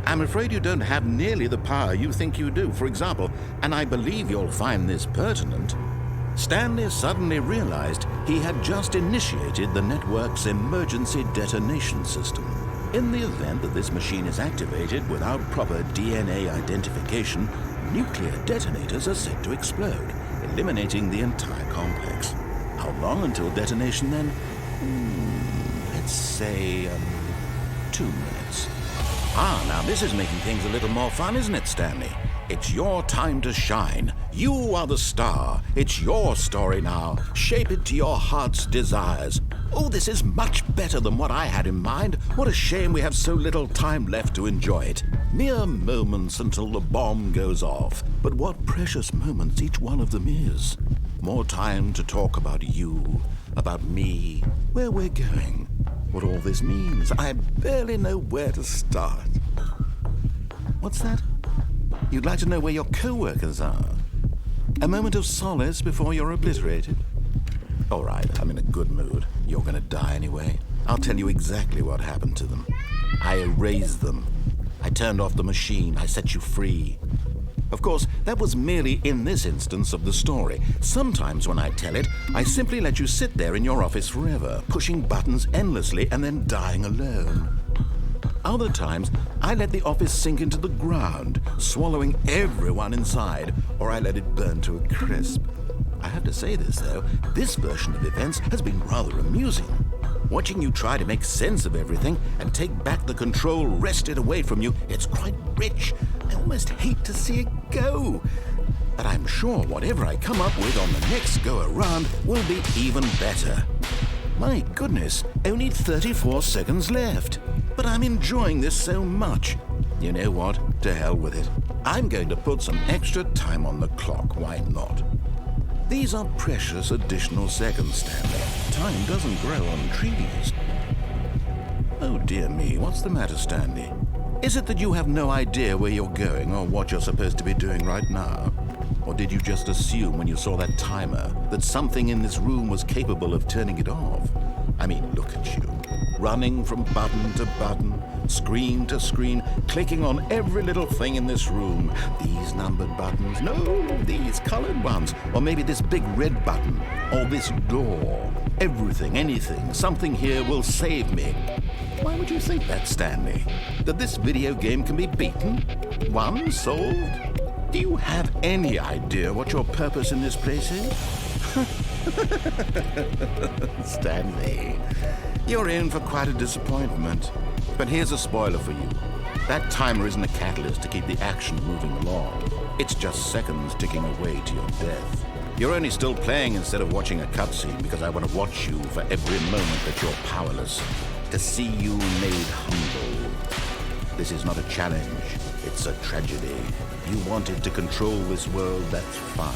I'm afraid you don't have nearly the power you think you do. For example, and I believe you'll find this pertinent, Stanley suddenly realized he had just initiated the network's emergency detonation system. In the event that this machine is activated without proper DNA identification, nuclear detonators are set to explode, eliminating the entire complex. How long until detonation then? Let's say 2 minutes. Now this is making things a little more fun, isn't it, Stanley? It's your time to shine. You are the star. It's your story now. Shape it to your heart's desires. Oh, this is much better than what I had in mind. What a shame we have so little time left to enjoy it. Mere moments until the bomb goes off. But what precious moments each one of them is. More time to talk about you, about me, where we're going, what all this means. I barely know where to start. What's that? You'd like to know where your co-workers are? A moment of solace before you're obliterated? All right, I'm in a good mood. You're gonna die anyway. I'll tell you exactly what happened to them. I erased them. I turned off the machine. I set you free. Of course, that was merely in this instance of the story. Sometimes when I tell it, I simply let you sit there in your office forever, pushing buttons endlessly and then dying alone. Other times, I let the office sink into the ground, swallowing everyone inside, or I let it burn to a crisp. I have to say this, though, this version of events has been rather amusing. Watching you try to make sense of everything and take back the control wrested away from you, it's quite rich. I almost hate to see it go. But I'm sure whatever I come up with on the next go-around will be even better. My goodness, only 34 seconds left. But I'm enjoying this so much. You know what? To hell with it. I'm going to put some extra time on the clock. Why not? These are precious additional seconds, Stanley. Time doesn't grow on trees. Oh dear me, what's the matter, Stanley? Is it that you have no idea where you're going or what you're supposed to be doing right now? Or did you just assume when you saw that timer that something in this room was capable of turning it off? I mean, look at you. Running from button to button, screen to screen, clicking on every little thing in this room. These numbered buttons, no, these colored ones. Or maybe this big red button, or this door. Everything, anything, something here will save me. Why would you think that, Stanley? That this video game can be beaten? Won? Solved? Do you have any idea what your purpose in this place is? Stanley, you're in for quite a disappointment. But here's a spoiler for you. That timer isn't a catalyst to keep the action moving along. It's just seconds ticking away to your death. You're only still playing instead of watching a cutscene because I want to watch you for every moment that you're powerless. To see you made humble. This is not a challenge. It's a tragedy. You wanted to control this world, that's fine.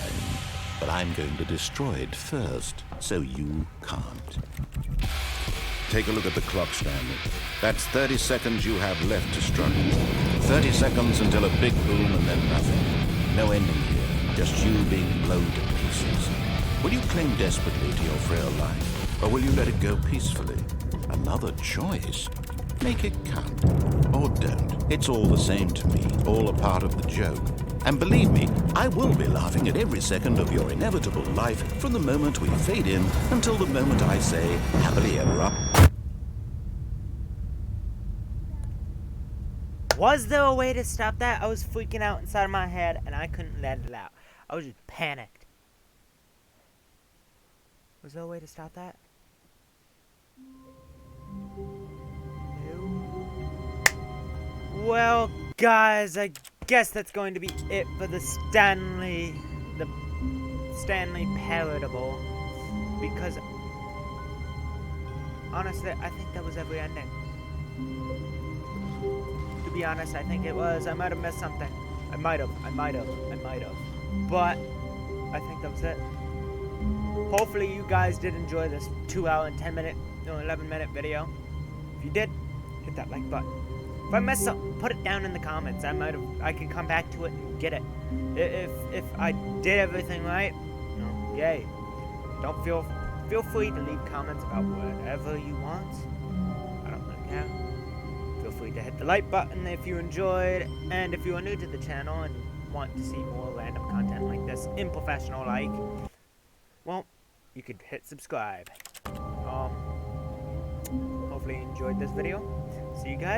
But I'm going to destroy it first, so you can't. Take a look at the clock, Stanley. That's 30 seconds you have left to struggle. 30 seconds until a big boom and then nothing. No ending here, just you being blown to pieces. Will you cling desperately to your frail life, or will you let it go peacefully? Another choice. Make it count. Or don't. It's all the same to me, all a part of the joke. And believe me, I will be laughing at every second of your inevitable life from the moment we fade in until the moment I say, happily ever up. Was there a way to stop that? I was freaking out inside of my head and I couldn't let it out. I was just panicked. Was there a way to stop that? Well, guys, I guess that's going to be it for the Stanley Parable. Because, honestly, I think that was every ending. To be honest, I think it was. I might have missed something. I might have. But I think that was it. Hopefully you guys did enjoy this 2 hour and 11 minute video. If you did, hit that like button. If I messed up, put it down in the comments. I can come back to it and get it. If I did everything right, yay. Don't feel free to leave comments about whatever you want. I don't really care. Feel free to hit the like button if you enjoyed, and if you are new to the channel and want to see more random content like this, improfessional like, well, you could hit subscribe. Hopefully you enjoyed this video. See you guys.